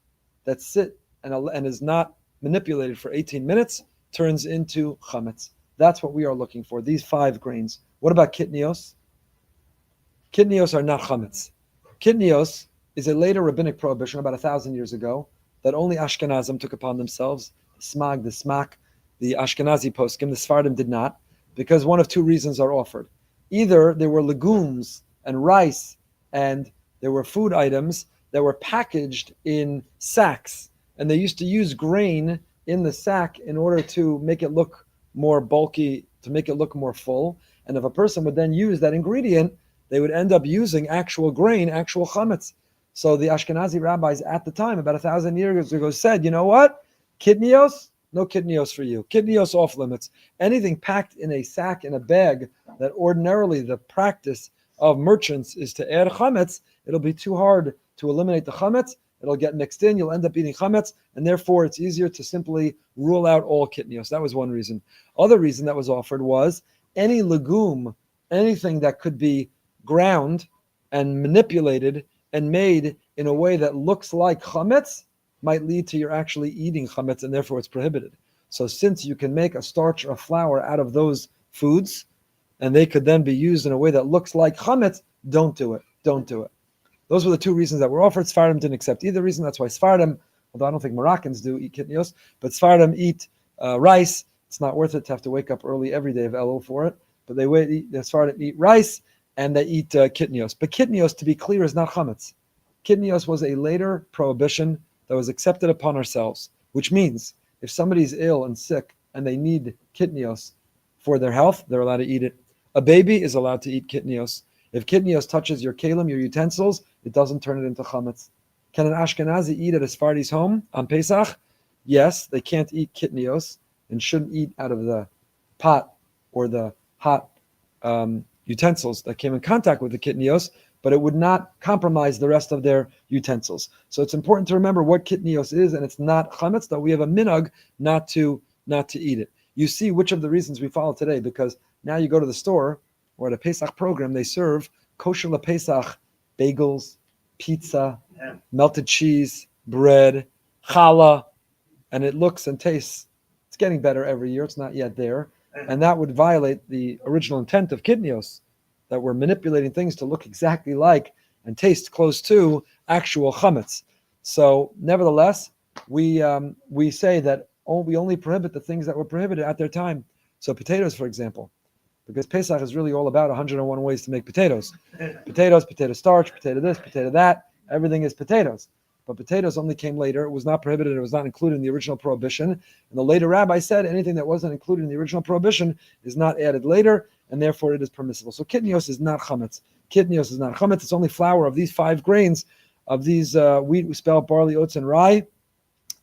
that sit and is not manipulated for 18 minutes turns into chametz. That's what we are looking for, these 5 grains. What about kitniyos? Kitniyos are not chametz. Kitniyos is a later rabbinic prohibition about 1,000 years ago that only Ashkenazim took upon themselves. The smag, the smak, the Ashkenazi poskim, the Sephardim did not, because one of 2 reasons are offered. Either there were legumes and rice and there were food items that were packaged in sacks, and they used to use grain in the sack in order to make it look more bulky, to make it look more full. And if a person would then use that ingredient, they would end up using actual grain, actual chametz. So the Ashkenazi rabbis at the time, about 1,000 years ago, said, you know what? Kitniyos? No kitniyos for you. Kitniyos off limits. Anything packed in a sack, in a bag, that ordinarily the practice of merchants is to add chametz, it'll be too hard to eliminate the chametz. It'll get mixed in. You'll end up eating chametz, and therefore it's easier to simply rule out all kitniyos. That was one reason. Other reason that was offered was any legume, anything that could be ground and manipulated and made in a way that looks like chametz might lead to your actually eating chametz, and therefore it's prohibited. So since you can make a starch or flour out of those foods, and they could then be used in a way that looks like chametz, don't do it. Don't do it. Those were the 2 reasons that were offered. Sephardim didn't accept either reason. That's why Sephardim, although I don't think Moroccans do eat kitniyos, but Sephardim eat rice. It's not worth it to have to wake up early every day of Elul for it. But they start to eat rice and they eat kitniyos. But kitniyos, to be clear, is not chametz. Kitniyos was a later prohibition that was accepted upon ourselves, which means if somebody's ill and sick and they need kitniyos for their health, they're allowed to eat it. A baby is allowed to eat kitniyos. If kitniyos touches your kelim, your utensils, it doesn't turn it into chametz. Can an Ashkenazi eat at a Sephardi's home on Pesach? Yes, they can't eat kitniyos and shouldn't eat out of the pot or the hot utensils that came in contact with the kitniyos, but it would not compromise the rest of their utensils. So it's important to remember what kitniyos is, and it's not chametz, that we have a minhag not to eat it. You see which of the reasons we follow today, because now you go to the store or at a Pesach program, they serve kosher LePesach bagels, pizza, melted cheese, bread, challah, and it looks and tastes. It's getting better every year. It's not yet there. And that would violate the original intent of kitniyos, that we're manipulating things to look exactly like and taste close to actual chametz. So nevertheless, we say that we only prohibit the things that were prohibited at their time. So potatoes, for example, because Pesach is really all about 101 ways to make potatoes. Potatoes, potato starch, potato this, potato that, everything is potatoes. But potatoes only came later. It was not prohibited. It was not included in the original prohibition. And the later rabbi said anything that wasn't included in the original prohibition is not added later, and therefore it is permissible. So kitniyos is not chametz. Kitniyos is not chametz. It's only flour of these 5 grains, of these wheat, spelt, barley, oats, and rye,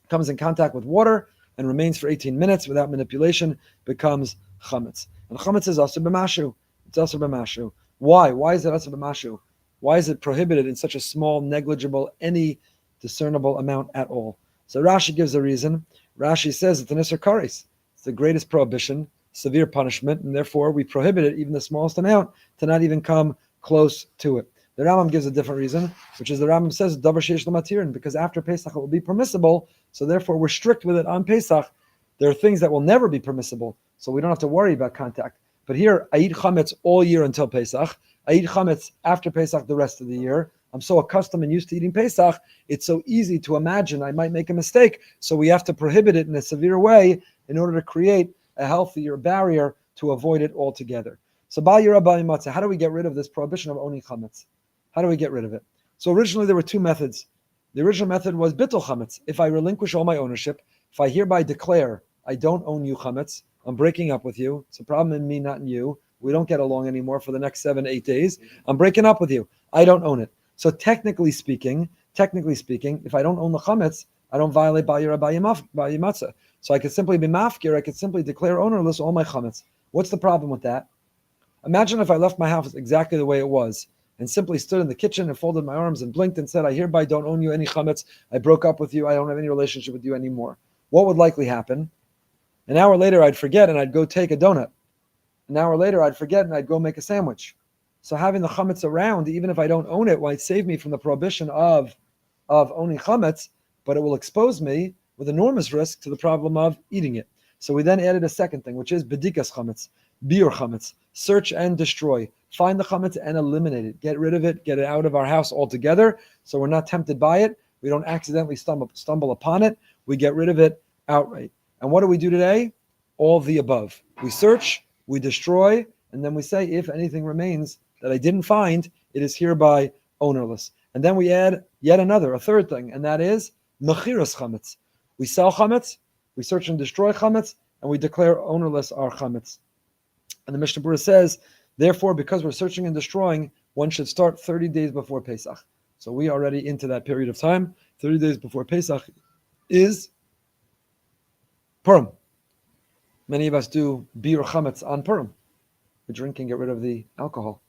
comes in contact with water and remains for 18 minutes without manipulation, becomes chametz. And chametz is also b'mashu. It's also b'mashu. Why? Why is it also b'mashu? Why is it prohibited in such a small, negligible, any discernible amount at all? So Rashi gives a reason. Rashi says it's an Isser Kares. It's the greatest prohibition, severe punishment, and therefore we prohibit it, even the smallest amount, to not even come close to it. The Rambam gives a different reason, which is the Rambam says davar sheish l'matirin, because after Pesach it will be permissible, so therefore we're strict with it on Pesach. There are things that will never be permissible, so we don't have to worry about contact. But here, I eat chametz all year until Pesach. I eat chametz after Pesach the rest of the year. I'm so accustomed and used to eating Pesach, it's so easy to imagine I might make a mistake, so we have to prohibit it in a severe way in order to create a healthier barrier to avoid it altogether. So, how do we get rid of this prohibition of owning chametz? How do we get rid of it? So originally there were 2 methods. The original method was bittul chametz. If I relinquish all my ownership, if I hereby declare I don't own you chametz, I'm breaking up with you. It's a problem in me, not in you. We don't get along anymore for the next 7-8 days. I'm breaking up with you. I don't own it. So technically speaking, if I don't own the chametz, I don't violate Rid of Chametz. So I could simply be mafkir. I could simply declare ownerless all my chametz. What's the problem with that? Imagine if I left my house exactly the way it was and simply stood in the kitchen and folded my arms and blinked and said, I hereby don't own you any chametz. I broke up with you. I don't have any relationship with you anymore. What would likely happen? An hour later, I'd forget and I'd go take a donut. An hour later, I'd forget and I'd go make a sandwich. So having the chametz around, even if I don't own it, might save me from the prohibition of owning chametz, but it will expose me with enormous risk to the problem of eating it. So we then added a second thing, which is Bedikas chametz, biur chametz, search and destroy. Find the chametz and eliminate it. Get rid of it, get it out of our house altogether, so we're not tempted by it. We don't accidentally stumble upon it. We get rid of it outright. And what do we do today? All the above. We search, we destroy, and then we say, if anything remains that I didn't find, it is hereby ownerless. And then we add yet a third thing, and that is mechiras chametz. We sell chametz, we search and destroy chametz, and we declare ownerless our chametz. And the Mishnah Berurah says, therefore, because we're searching and destroying, one should start 30 days before Pesach. So we are already into that period of time. 30 days before Pesach is Purim. Many of us do biur chametz on Purim. We drink and get rid of the alcohol.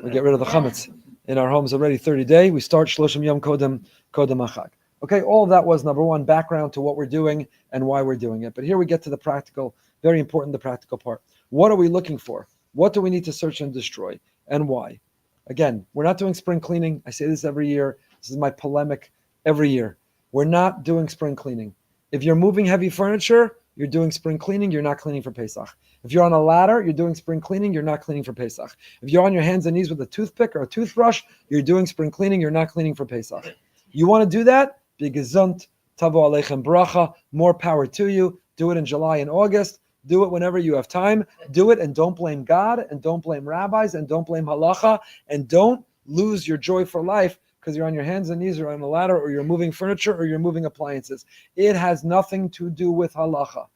We get rid of the chametz in our homes already 30 days. We start shloshim yom kodem achag. Okay, all of that was number one, background to what we're doing and why we're doing it. But here we get to the practical, very important, the practical part. What are we looking for? What do we need to search and destroy, and why? Again, we're not doing spring cleaning. I say this every year. This is my polemic every year. We're not doing spring cleaning. If you're moving heavy furniture, you're doing spring cleaning, you're not cleaning for Pesach. If you're on a ladder, you're doing spring cleaning, you're not cleaning for Pesach. If you're on your hands and knees with a toothpick or a toothbrush, you're doing spring cleaning, you're not cleaning for Pesach. You want to do that? Be gesund, tavo aleichem bracha, more power to you. Do it in July and August. Do it whenever you have time. Do it and don't blame God and don't blame rabbis and don't blame halacha and don't lose your joy for life because you're on your hands and knees or on a ladder or you're moving furniture or you're moving appliances. It has nothing to do with halacha.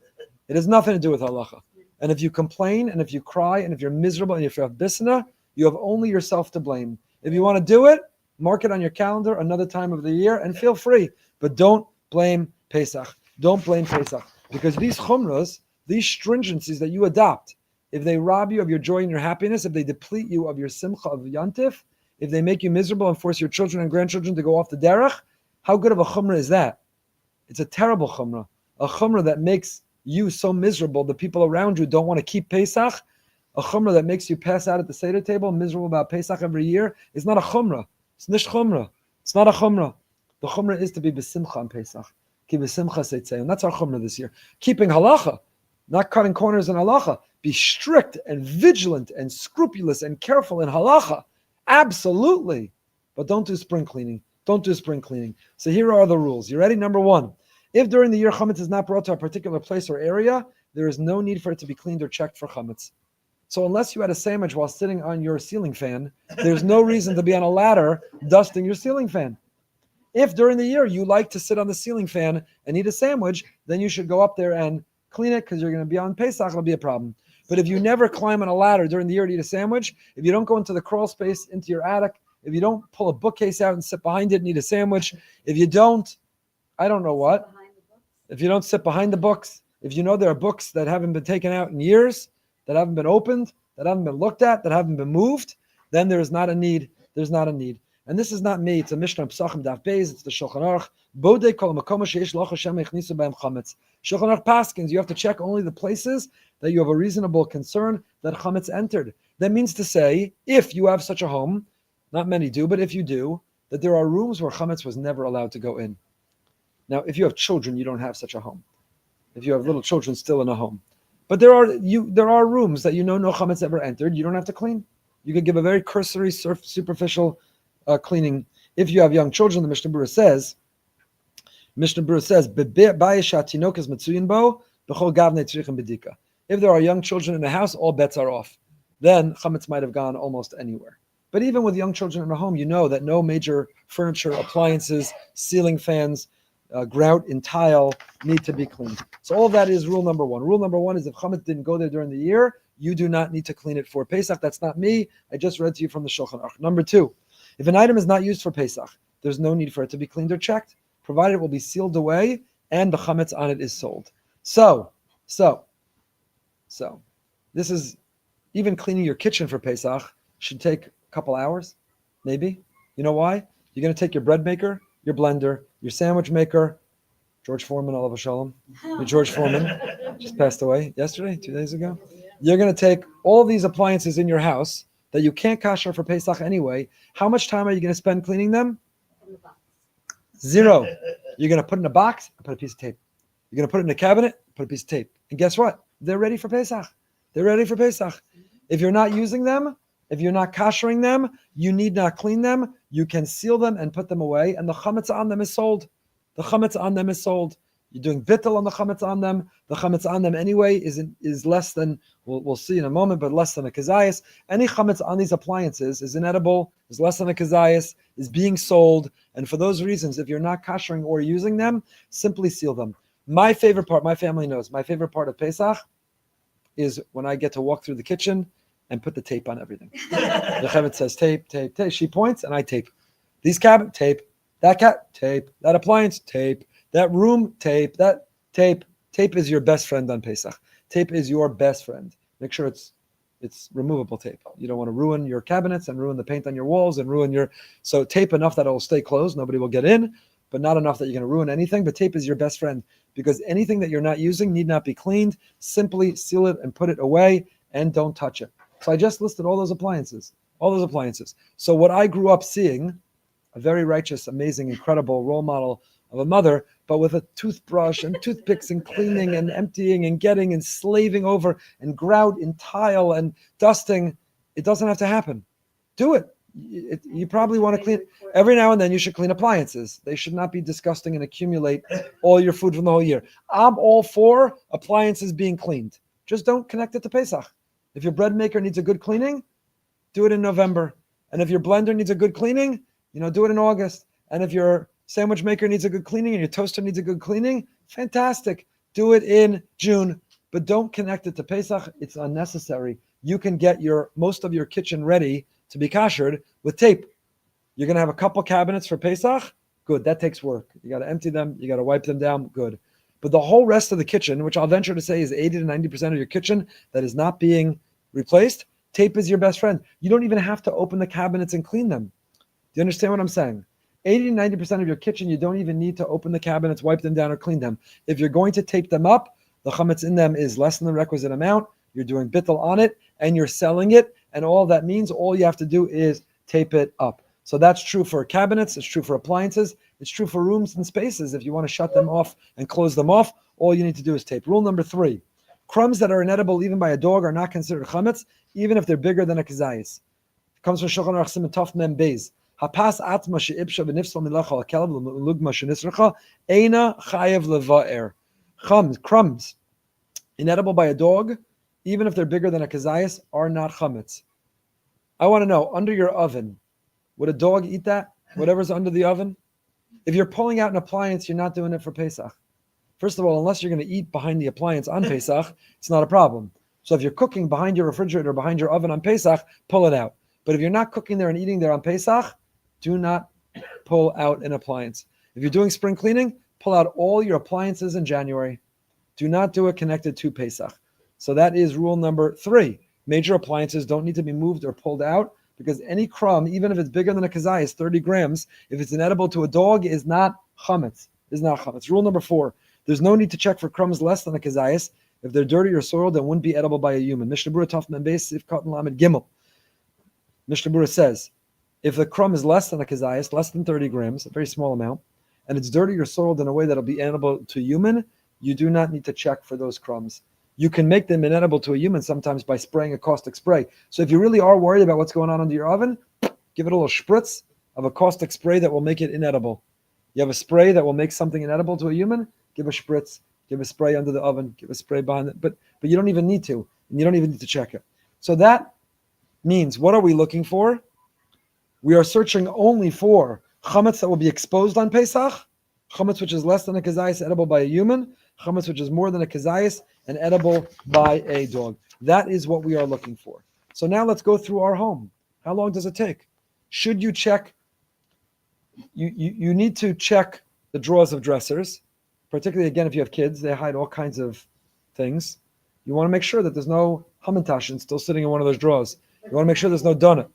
It has nothing to do with halacha. And if you complain and if you cry and if you're miserable and if you have bisna, you have only yourself to blame. If you want to do it, mark it on your calendar another time of the year and feel free. But don't blame Pesach. Don't blame Pesach. Because these chumras, these stringencies that you adopt, if they rob you of your joy and your happiness, if they deplete you of your simcha of yantif, if they make you miserable and force your children and grandchildren to go off the derech, how good of a chumrah is that? It's a terrible chumrah. A chumrah that makes you so miserable, the people around you don't want to keep Pesach. A chumrah that makes you pass out at the Seder table, miserable about Pesach every year, is not a chumrah. It's nish chumrah. It's not a chumrah. The chumrah is to be besimcha on Pesach. Ki besimcha seitzei. And that's our chumrah this year. Keeping halacha, not cutting corners in halacha. Be strict and vigilant and scrupulous and careful in halacha. Absolutely. But don't do spring cleaning. Don't do spring cleaning. So here are the rules. You ready? Number one. If during the year chametz is not brought to a particular place or area, there is no need for it to be cleaned or checked for chametz. So unless you had a sandwich while sitting on your ceiling fan, there's no reason to be on a ladder dusting your ceiling fan. If during the year you like to sit on the ceiling fan and eat a sandwich, then you should go up there and clean it because you're going to be on Pesach, it'll be a problem. But if you never climb on a ladder during the year to eat a sandwich, if you don't go into the crawl space, into your attic, if you don't pull a bookcase out and sit behind it and eat a sandwich, if you don't, I don't know what, if you don't sit behind the books, if you know there are books that haven't been taken out in years, that haven't been opened, that haven't been looked at, that haven't been moved, then there is not a need. There's not a need. And this is not me. It's a Mishnah Pesachim Daf Beis. It's the Shulchan Aruch. Bodei kol makom sheish loch Hashem echnisu b'hem chametz. Shulchan Aruch paskins. You have to check only the places that you have a reasonable concern that chametz entered. That means to say, if you have such a home, not many do, but if you do, that there are rooms where chametz was never allowed to go in. Now, if you have children, you don't have such a home. If you have little children still in a home, but there are rooms that no chametz ever entered. You don't have to clean. You could give a very cursory, superficial cleaning. If you have young children, the Mishnah Berurah says, if there are young children in the house, all bets are off. Then chametz might have gone almost anywhere. But even with young children in a home, you know that no major furniture, appliances, ceiling fans, grout in tile need to be cleaned. So all of that is rule number one. Rule number one is if chametz didn't go there during the year, you do not need to clean it for Pesach. That's not me. I just read to you from the Shulchan Aruch. Number two, if an item is not used for Pesach, there's no need for it to be cleaned or checked, provided it will be sealed away and the chametz on it is sold. So, this is, even cleaning your kitchen for Pesach should take a couple hours, maybe. You know why? You're going to take your bread maker, your blender, your sandwich maker, George Foreman, Olav Shalom, your George Foreman, just passed away yesterday, 2 days ago. You're going to take all these appliances in your house that you can't kasher for Pesach anyway. How much time are you going to spend cleaning them? Zero. You're going to put it in a box, put a piece of tape. You're going to put it in a cabinet, put a piece of tape. And guess what? They're ready for Pesach. They're ready for Pesach. If you're not using them, if you're not kashering them, you need not clean them. You can seal them and put them away, and the chametz on them is sold. The chametz on them is sold. You're doing bittul on the chametz on them. The chametz on them anyway is less than, we'll see in a moment, but less than a kazayas. Any chametz on these appliances is inedible, is less than a kazayas, is being sold, and for those reasons, if you're not kashering or using them, simply seal them. My favorite part, my family knows, my favorite part of Pesach is when I get to walk through the kitchen and put the tape on everything. The Chametz says tape, tape, tape. She points and I tape. These cabinet, tape. That cat, tape. That appliance, tape. That room, tape. That tape. Tape is your best friend on Pesach. Tape is your best friend. Make sure it's removable tape. You don't want to ruin your cabinets and ruin the paint on your walls and ruin so tape enough that it will stay closed. Nobody will get in, but not enough that you're going to ruin anything. But tape is your best friend because anything that you're not using need not be cleaned. Simply seal it and put it away and don't touch it. So I just listed all those appliances. So what I grew up seeing, a very righteous, amazing, incredible role model of a mother, but with a toothbrush and toothpicks and cleaning and emptying and getting and slaving over and grout in tile and dusting, it doesn't have to happen. Do it. You probably want to clean every now and then. You should clean appliances. They should not be disgusting and accumulate all your food from the whole year. I'm all for appliances being cleaned. Just don't connect it to Pesach. If your bread maker needs a good cleaning, do it in November. And if your blender needs a good cleaning, do it in August. And if your sandwich maker needs a good cleaning and your toaster needs a good cleaning, fantastic. Do it in June. But don't connect it to Pesach. It's unnecessary. You can get most of your kitchen ready to be kashered with tape. You're going to have a couple cabinets for Pesach? Good. That takes work. You got to empty them. You got to wipe them down. Good. But the whole rest of the kitchen, which I'll venture to say is 80 to 90% of your kitchen that is not being replaced, tape is your best friend. You don't even have to open the cabinets and clean them. Do you understand what I'm saying? 80 to 90% of your kitchen, you don't even need to open the cabinets, wipe them down, or clean them. If you're going to tape them up, the chametz in them is less than the requisite amount. You're doing bittul on it, and you're selling it. And all that means, all you have to do is tape it up. So that's true for cabinets. It's true for appliances. It's true for rooms and spaces. If you want to shut them off and close them off, all you need to do is tape. Rule number 3, crumbs that are inedible even by a dog are not considered chametz, even if they're bigger than a kazayis. It comes from Shulchan Aruch Siman Tov Mem Beis. Hapas atma she'ipsha v'nifsal milacha al-kelb l'lugma she'nisracha eina chayev leva'er. Crumbs inedible by a dog, even if they're bigger than a kazayis, are not chametz. I want to know, under your oven, would a dog eat that? Whatever's under the oven? If you're pulling out an appliance, you're not doing it for Pesach. First of all, unless you're going to eat behind the appliance on Pesach, it's not a problem. So if you're cooking behind your refrigerator, behind your oven on Pesach, pull it out. But if you're not cooking there and eating there on Pesach, do not pull out an appliance. If you're doing spring cleaning, pull out all your appliances in January. Do not do it connected to Pesach. So that is rule number 3. Major appliances don't need to be moved or pulled out because any crumb, even if it's bigger than a kazayis, 30 grams, if it's inedible to a dog, is not chametz. Rule number 4, there's no need to check for crumbs less than a kazayis. If they're dirty or soiled, they wouldn't be edible by a human. Mishnah Berurah Tov Mem Beis Sif Katan Lamed Gimel. Mishnah Berurah says, if the crumb is less than a kazayis, less than 30 grams, a very small amount, and it's dirty or soiled in a way that'll be edible to a human, you do not need to check for those crumbs. You can make them inedible to a human sometimes by spraying a caustic spray. So if you really are worried about what's going on under your oven, give it a little spritz of a caustic spray that will make it inedible. You have a spray that will make something inedible to a human, give a spritz, give a spray under the oven, give a spray behind it. But you don't even need to, and you don't even need to check it. So that means, what are we looking for? We are searching only for chametz that will be exposed on Pesach, chametz which is less than a kazayis, edible by a human, chametz which is more than a kazayis, and edible by a dog. That is what we are looking for. So now let's go through our home. How long does it take? Should you check? You need to check the drawers of dressers, particularly, again, if you have kids, they hide all kinds of things. You want to make sure that there's no hamantashen still sitting in one of those drawers. You want to make sure there's no donut.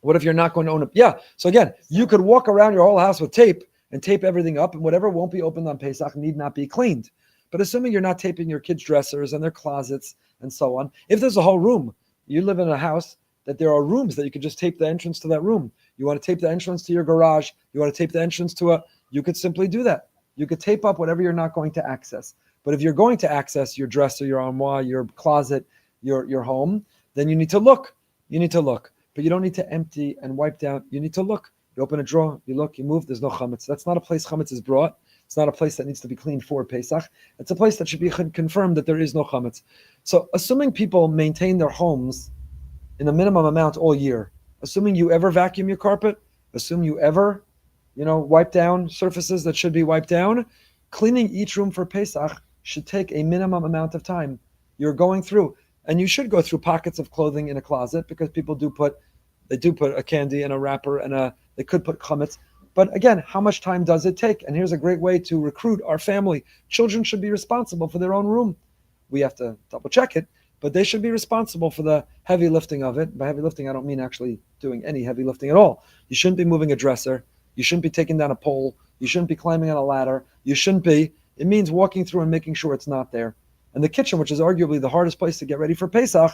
What if you're not going to own it? Yeah, so again, you could walk around your whole house with tape and tape everything up, and whatever won't be opened on Pesach need not be cleaned. But assuming you're not taping your kids' dressers and their closets and so on, if there's a whole room, you live in a house that there are rooms that you could just tape the entrance to that room. You want to tape the entrance to your garage. You want to tape the entrance to you could simply do that. You could tape up whatever you're not going to access. But if you're going to access your dresser, your armoire, your closet, your home, then you need to look. You need to look. But you don't need to empty and wipe down. You need to look. You open a drawer, you look, you move, there's no chametz. That's not a place chametz is brought. It's not a place that needs to be cleaned for Pesach. It's a place that should be confirmed that there is no chametz. So assuming people maintain their homes in a minimum amount all year, assuming you ever vacuum your carpet, assume you ever, wipe down surfaces that should be wiped down, cleaning each room for Pesach should take a minimum amount of time. You're going through, and you should go through pockets of clothing in a closet because people do put a candy and a wrapper and they could put chametz. But again, how much time does it take? And here's a great way to recruit our family. Children should be responsible for their own room. We have to double check it, but they should be responsible for the heavy lifting of it. By heavy lifting, I don't mean actually doing any heavy lifting at all. You shouldn't be moving a dresser. You shouldn't be taking down a pole. You shouldn't be climbing on a ladder. It means walking through and making sure it's not there. And the kitchen, which is arguably the hardest place to get ready for Pesach,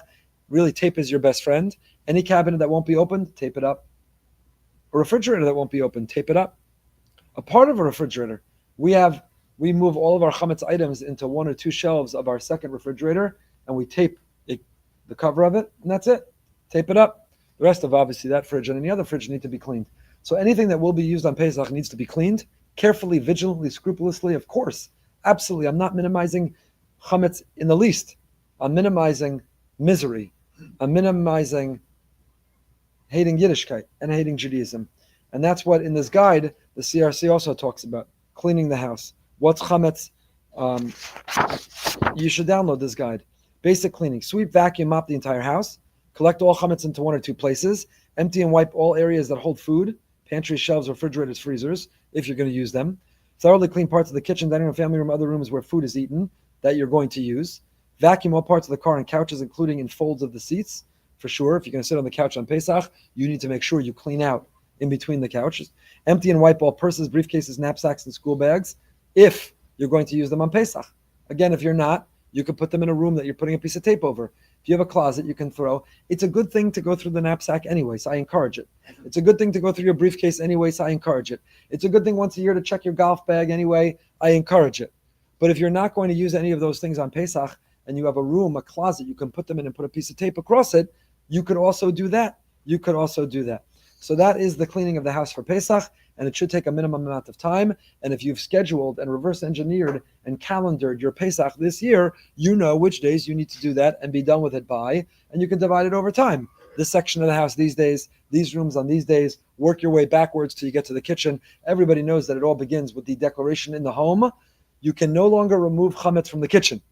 really tape is your best friend. Any cabinet that won't be opened, tape it up. A refrigerator that won't be open, tape it up. A part of a refrigerator, we move all of our chametz items into 1 or 2 shelves of our second refrigerator, and we tape the cover of it, and that's it. Tape it up. The rest of obviously that fridge and any other fridge need to be cleaned. So anything that will be used on Pesach needs to be cleaned carefully, vigilantly, scrupulously, of course. Absolutely. I'm not minimizing chametz in the least. I'm minimizing misery. I'm minimizing hating Yiddishkeit and hating Judaism. And that's what in this guide, the CRC also talks about, cleaning the house. What's chametz? You should download this guide. Basic cleaning. Sweep, vacuum, mop the entire house. Collect all chametz into one or two places. Empty and wipe all areas that hold food, pantry, shelves, refrigerators, freezers, if you're going to use them. Thoroughly clean parts of the kitchen, dining room, family room, other rooms where food is eaten that you're going to use. Vacuum all parts of the car and couches, including in folds of the seats. For sure, if you're going to sit on the couch on Pesach, you need to make sure you clean out in between the couches. Empty and wipe all purses, briefcases, knapsacks, and school bags if you're going to use them on Pesach. Again, if you're not, you can put them in a room that you're putting a piece of tape over. If you have a closet, you can throw. It's a good thing to go through the knapsack anyway, so I encourage it. It's a good thing to go through your briefcase anyway, so I encourage it. It's a good thing once a year to check your golf bag anyway, I encourage it. But if you're not going to use any of those things on Pesach, and you have a room, a closet, you can put them in and put a piece of tape across it, you could also do that. You could also do that. So that is the cleaning of the house for Pesach, and it should take a minimum amount of time. And if you've scheduled and reverse engineered and calendared your Pesach this year, you know which days you need to do that and be done with it by, and you can divide it over time. This section of the house these days, these rooms on these days, work your way backwards till you get to the kitchen. Everybody knows that it all begins with the declaration in the home. You can no longer remove chametz from the kitchen.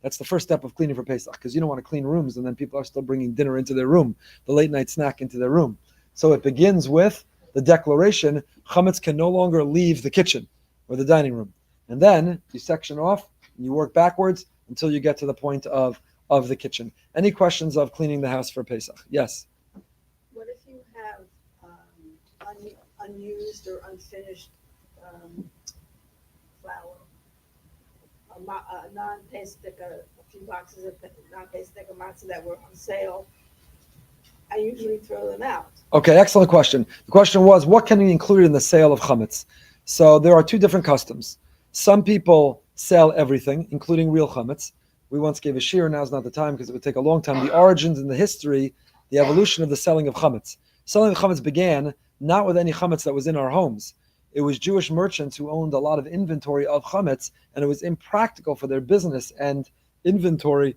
That's the first step of cleaning for Pesach, because you don't want to clean rooms and then people are still bringing dinner into their room, the late night snack into their room. So it begins with the declaration, chametz can no longer leave the kitchen or the dining room. And then you section off and you work backwards until you get to the point of the kitchen. Any questions of cleaning the house for Pesach? Yes? What if you have unused or unfinished flour? A non-Pesach, a few boxes of non-Pesach matzah that were on sale. I usually throw them out. Okay, excellent question. The question was, what can be included in the sale of chametz? So there are two different customs. Some people sell everything, including real chametz. We once gave a shiur, now's not the time because it would take a long time. The origins and the history, the evolution of the selling of chametz. Selling of chametz began not with any chametz that was in our homes. It was Jewish merchants who owned a lot of inventory of chametz, and it was impractical for their business and inventory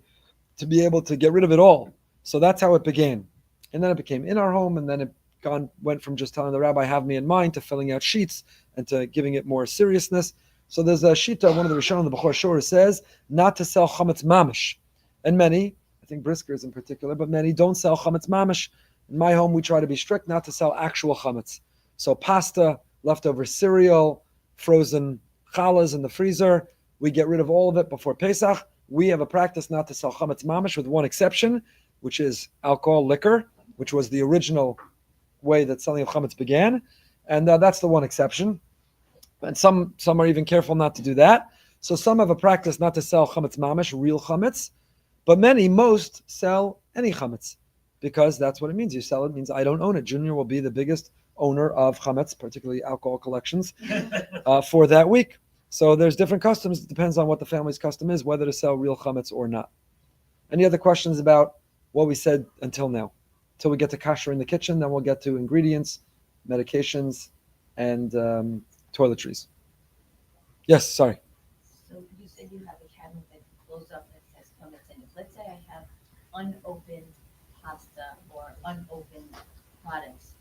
to be able to get rid of it all. So that's how it began. And then it became in our home, and then it went from just telling the rabbi, have me in mind, to filling out sheets and to giving it more seriousness. So there's a shita, one of the Rishonim, the Bechorot Shor, says not to sell chametz mamish. And many, I think briskers in particular, but many don't sell chametz mamish. In my home, we try to be strict not to sell actual chametz. So pasta, leftover cereal, frozen challahs in the freezer, we get rid of all of it before Pesach. We have a practice not to sell chametz mamish with one exception, which is alcohol, liquor, which was the original way that selling of chametz began. And that's the one exception. And some are even careful not to do that. So some have a practice not to sell chametz mamish, real chametz, but most sell any chametz, because that's what it means. You sell it means I don't own it. Junior will be the biggest owner of chametz, particularly alcohol collections, for that week. So there's different customs. It depends on what the family's custom is, whether to sell real chametz or not. Any other questions about what we said until now? Until we get to Kashering the Kitchen, then we'll get to ingredients, medications, and toiletries. Yes, sorry. So you said you have a cabinet that you close up that says chametz in it. Let's say I have unopened pasta or unopened products.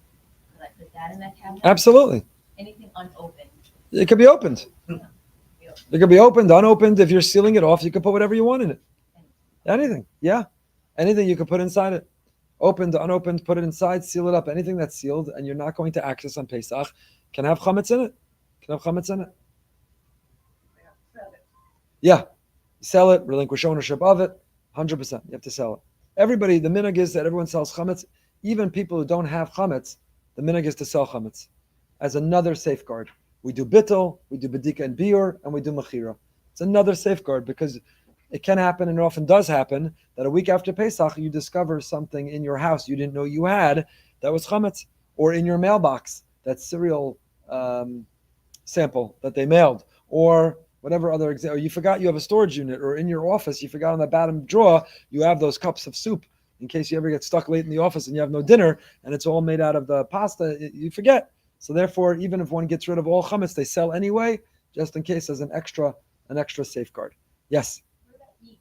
Could I put that in that cabinet? Absolutely. Anything unopened. It could be opened. It could be opened, unopened. If you're sealing it off, you can put whatever you want in it. Anything. Yeah. Anything you can put inside it. Opened, unopened, put it inside, seal it up. Anything that's sealed and you're not going to access on Pesach can have chametz in it. Yeah. Sell it, relinquish ownership of it, 100%. You have to sell it. Everybody, the minhag is that everyone sells chametz. Even people who don't have chametz, the minhag is to sell chametz as another safeguard. We do bittul, we do bedikat and biur, and we do mechira. It's another safeguard because it can happen, and it often does happen, that a week after Pesach, you discover something in your house you didn't know you had that was chametz, or in your mailbox, that cereal sample that they mailed, or whatever other example. You forgot you have a storage unit, or in your office, you forgot on the bottom drawer, you have those cups of soup in case you ever get stuck late in the office and you have no dinner and it's all made out of the pasta, you forget. So therefore, even if one gets rid of all chametz, they sell anyway, just in case as an extra safeguard. Yes? What about yeast?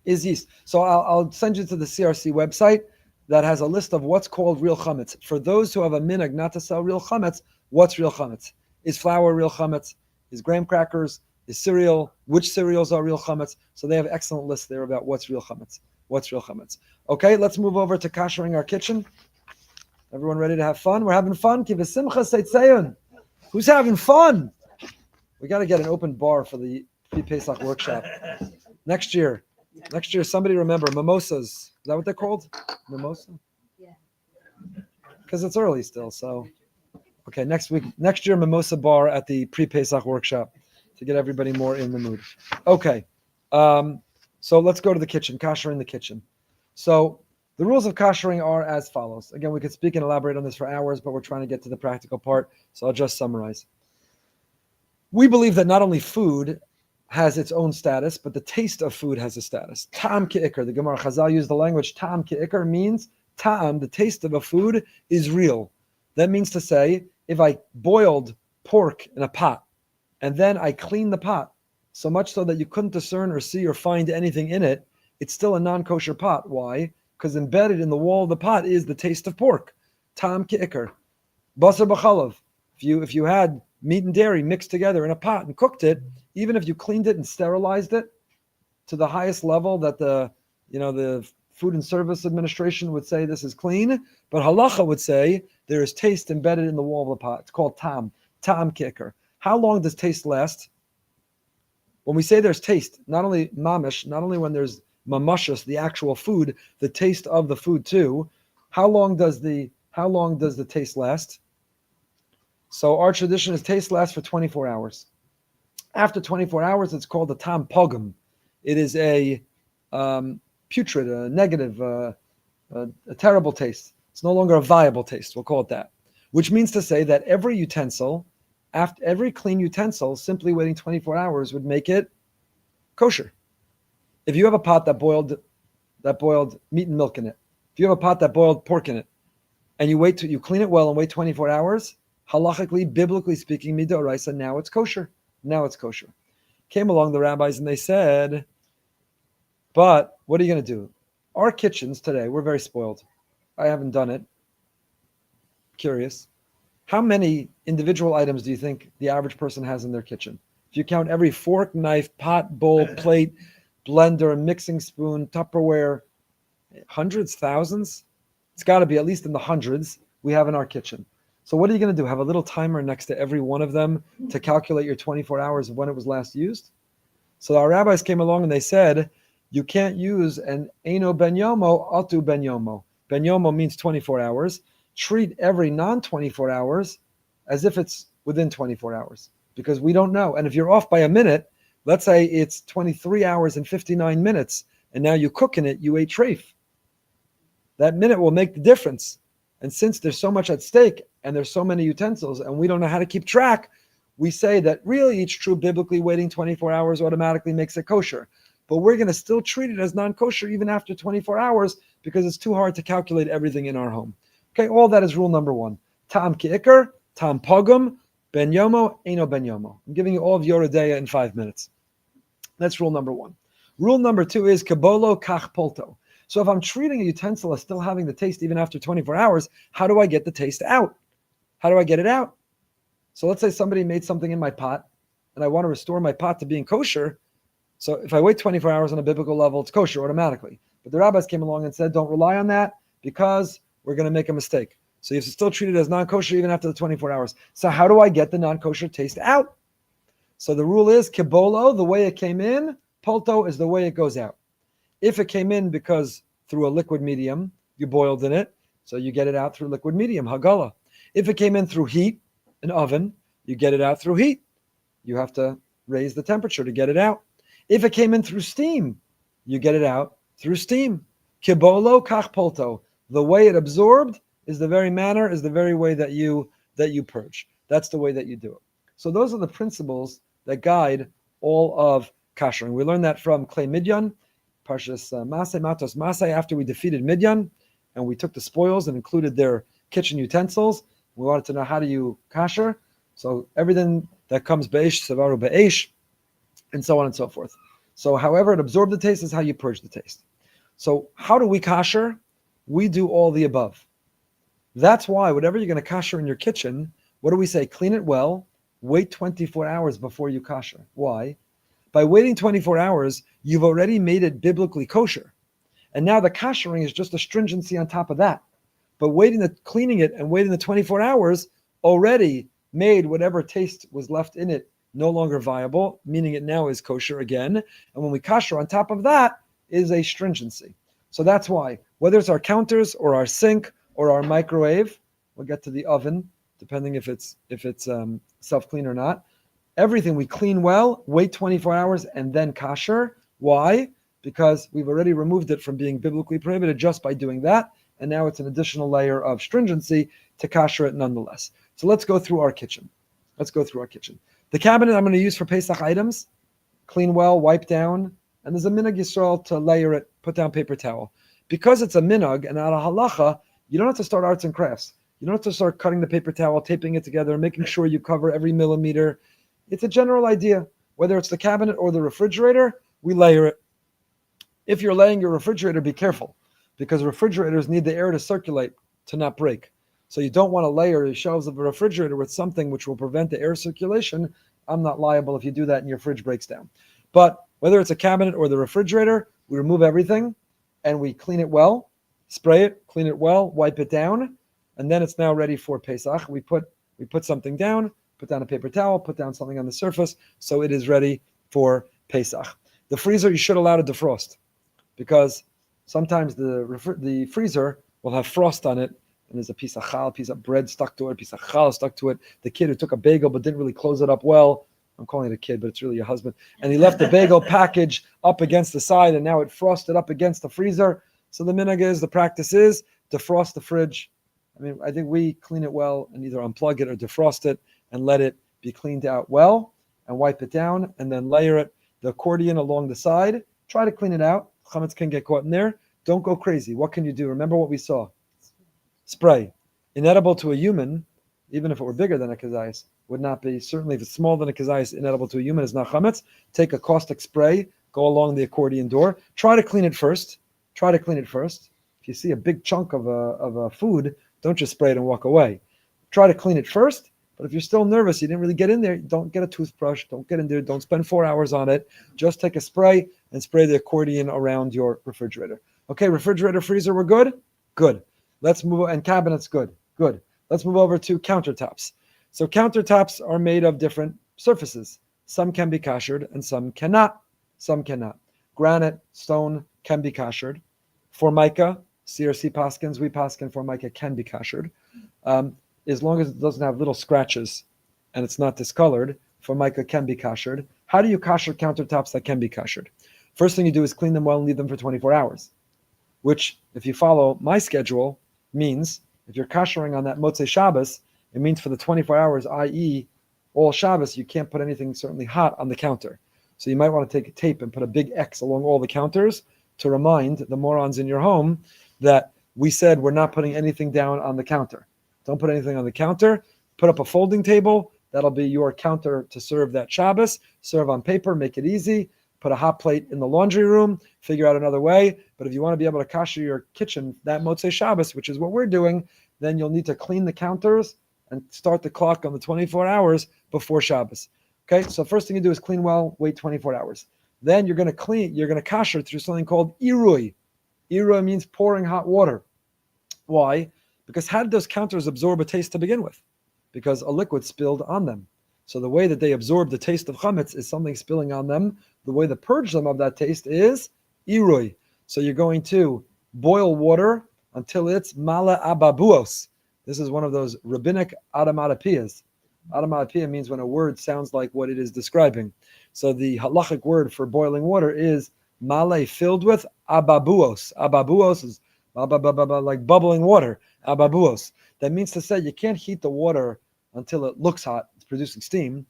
Is yeast. So I'll send you to the CRC website that has a list of what's called real chametz. For those who have a minhag not to sell real chametz, what's real chametz? Is flour real chametz? Is graham crackers? Is cereal? Which cereals are real chametz? So they have excellent lists there about what's real chametz. What's real chametz? Okay, let's move over to Kashering Our Kitchen. Everyone ready to have fun? We're having fun. Kiv simcha seitzayun. Who's having fun? We got to get an open bar for the Pre-Pesach Workshop next year. Next year, somebody remember mimosas. Is that what they're called? Mimosa? Yeah. Because it's early still. So, okay, next year, mimosa bar at the Pre-Pesach Workshop to get everybody more in the mood. Okay, so let's go to the kitchen. Kashering the kitchen. So the rules of kashering are as follows. Again, we could speak and elaborate on this for hours, but we're trying to get to the practical part. So I'll just summarize. We believe that not only food has its own status, but the taste of food has a status. Ta'am ke'ikr. The Gemara Chazal used the language ta'am ke'ikr means ta'am, the taste of a food, is real. That means to say, if I boiled pork in a pot and then I cleaned the pot, so much so that you couldn't discern or see or find anything in it, it's still a non-kosher pot. Why? Because embedded in the wall of the pot is the taste of pork. Ta'am ke'ikr. Basar b'chalav. If you had meat and dairy mixed together in a pot and cooked it, even if you cleaned it and sterilized it to the highest level that the Food and Service Administration would say this is clean, but halacha would say there is taste embedded in the wall of the pot. It's called ta'am ke'ikr. How long does taste last? When we say there's taste, not only mamish, not only when there's mamashus, the actual food, the taste of the food too. How long does the taste last? So our tradition is taste lasts for 24 hours. After 24 hours, it's called a tam pogum. It is a putrid, a negative, a terrible taste. It's no longer a viable taste. We'll call it that. Which means to say that every utensil, after every clean utensil, simply waiting 24 hours would make it kosher. If you have a pot that boiled meat and milk in it, if you have a pot that boiled pork in it, and you clean it well and wait 24 hours, halachically, biblically speaking, midoraisa, now it's kosher. Now it's kosher. Came along the rabbis and they said, but what are you going to do? Our kitchens today, we're very spoiled. I haven't done it. Curious. How many individual items do you think the average person has in their kitchen? If you count every fork, knife, pot, bowl, plate, blender, mixing spoon, Tupperware, hundreds, thousands? It's got to be at least in the hundreds we have in our kitchen. So what are you going to do? Have a little timer next to every one of them to calculate your 24 hours of when it was last used? So our rabbis came along and they said, you can't use an Eino ben yomo, atu ben yomo. Ben yomo means 24 hours. Treat every non-24 hours as if it's within 24 hours because we don't know. And if you're off by a minute, let's say it's 23 hours and 59 minutes, and now you cook in it, you ate treif. That minute will make the difference. And since there's so much at stake and there's so many utensils and we don't know how to keep track, we say that really it's true biblically waiting 24 hours automatically makes it kosher. But we're going to still treat it as non-kosher even after 24 hours because it's too hard to calculate everything in our home. Okay, all that is rule number one. Ta'am ke'ikr, ta'am pogum, ben yomo, eino ben yomo. I'm giving you all of Yoredeya in 5 minutes. That's rule number one. Rule number two is kabolo kach polto. So if I'm treating a utensil as still having the taste even after 24 hours, how do I get the taste out? How do I get it out? So let's say somebody made something in my pot and I want to restore my pot to being kosher. So if I wait 24 hours on a biblical level, it's kosher automatically. But the rabbis came along and said, don't rely on that because we're going to make a mistake. So you have to still treat it as non-kosher even after the 24 hours. So how do I get the non-kosher taste out? So the rule is kibolo, the way it came in, polto is the way it goes out. If it came in because through a liquid medium, you boiled in it, so you get it out through liquid medium, hagala. If it came in through heat, an oven, you get it out through heat. You have to raise the temperature to get it out. If it came in through steam, you get it out through steam. Kibolo kach polto. The way it absorbed is the very manner, is the very way that you purge. That's the way that you do it. So those are the principles that guide all of kashering. We learned that from Klei Midyan. Parshas Masay Matos Masay, after we defeated Midian, and we took the spoils and included their kitchen utensils. We wanted to know, how do you kasher? So everything that comes be'esh, savaru be'esh, and so on and so forth. So however it absorbed the taste is how you purge the taste. So how do we kasher? We do all the above. That's why whatever you're going to kasher in your kitchen, what do we say? Clean it well, wait 24 hours before you kasher. Why? By waiting 24 hours, you've already made it biblically kosher. And now the kashering is just a stringency on top of that. But cleaning it and waiting the 24 hours already made whatever taste was left in it no longer viable, meaning it now is kosher again. And when we kasher on top of that is a stringency. So that's why, whether it's our counters or our sink or our microwave, we'll get to the oven, depending if it's self-clean or not. Everything we clean well, wait 24 hours, and then kasher. Why? Because we've already removed it from being biblically prohibited just by doing that, and now it's an additional layer of stringency to kasher it nonetheless. So let's go through our kitchen. The cabinet I'm going to use for Pesach items, clean well, wipe down, and there's a minhag Yisrael to layer it, put down paper towel. Because it's a minhag and out of halacha, you don't have to start arts and crafts. You don't have to start cutting the paper towel, taping it together, making sure you cover every millimeter. It's a general idea. Whether it's the cabinet or the refrigerator, we layer it. If you're laying your refrigerator, be careful, because refrigerators need the air to circulate to not break. So you don't want to layer the shelves of a refrigerator with something which will prevent the air circulation. I'm not liable if you do that and your fridge breaks down. But whether it's a cabinet or the refrigerator, we remove everything and we clean it well, spray it, clean it well, wipe it down, and then it's now ready for Pesach. We put something down, put down a paper towel, put down something on the surface, so it is ready for Pesach. The freezer, you should allow to defrost, because sometimes the freezer will have frost on it, and there's a piece of chal, a piece of bread stuck to it, a piece of chal stuck to it. The kid who took a bagel but didn't really close it up well, I'm calling it a kid, but it's really your husband, and he left the bagel package up against the side, and now it frosted up against the freezer. So the minhag is, the practice is, defrost the fridge. I think we clean it well and either unplug it or defrost it and let it be cleaned out well and wipe it down and then layer it. The accordion along the side, try to clean it out. Chametz can get caught in there. Don't go crazy. What can you do? Remember what we saw. Spray. Inedible to a human, even if it were bigger than a kazayas, would not be. Certainly if it's smaller than a kazayas, inedible to a human is not chametz. Take a caustic spray, go along the accordion door. Try to clean it first. If you see a big chunk of a food, don't just spray it and walk away. Try to clean it first. But if you're still nervous, you didn't really get in there, don't get a toothbrush, don't get in there, don't spend 4 hours on it. Just take a spray and spray the accordion around your refrigerator. Okay, refrigerator, freezer, we're good? Good. Let's move, and cabinets, good. Let's move over to countertops. So countertops are made of different surfaces. Some can be kashered and some cannot. Granite, stone can be kashered. Formica, CRC paskins, we paskin formica can be kashered. As long as it doesn't have little scratches and it's not discolored, formica can be kashered. How do you kasher countertops that can be kashered? First thing you do is clean them well and leave them for 24 hours, which, if you follow my schedule, means if you're kashering on that Motzei Shabbos, it means for the 24 hours, i.e. all Shabbos, you can't put anything certainly hot on the counter. So you might want to take a tape and put a big X along all the counters to remind the morons in your home that we said we're not putting anything down on the counter. Don't put anything on the counter. Put up a folding table. That'll be your counter to serve that Shabbos. Serve on paper. Make it easy. Put a hot plate in the laundry room. Figure out another way. But if you want to be able to kasher your kitchen that Motzei Shabbos, which is what we're doing, then you'll need to clean the counters and start the clock on the 24 hours before Shabbos. Okay, so first thing you do is clean well, wait 24 hours. Then you're going to kasher through something called irui. Irui means pouring hot water. Why? Because how did those counters absorb a taste to begin with? Because a liquid spilled on them. So the way that they absorb the taste of chametz is something spilling on them. The way to purge them of that taste is irui. So you're going to boil water until it's mala ababuos. This is one of those rabbinic onomatopoeias. Onomatopoeia means when a word sounds like what it is describing. So the halachic word for boiling water is male, filled with ababuos. Ababuos is like bubbling water. Ababuos. That means to say you can't heat the water until it looks hot. It's producing steam.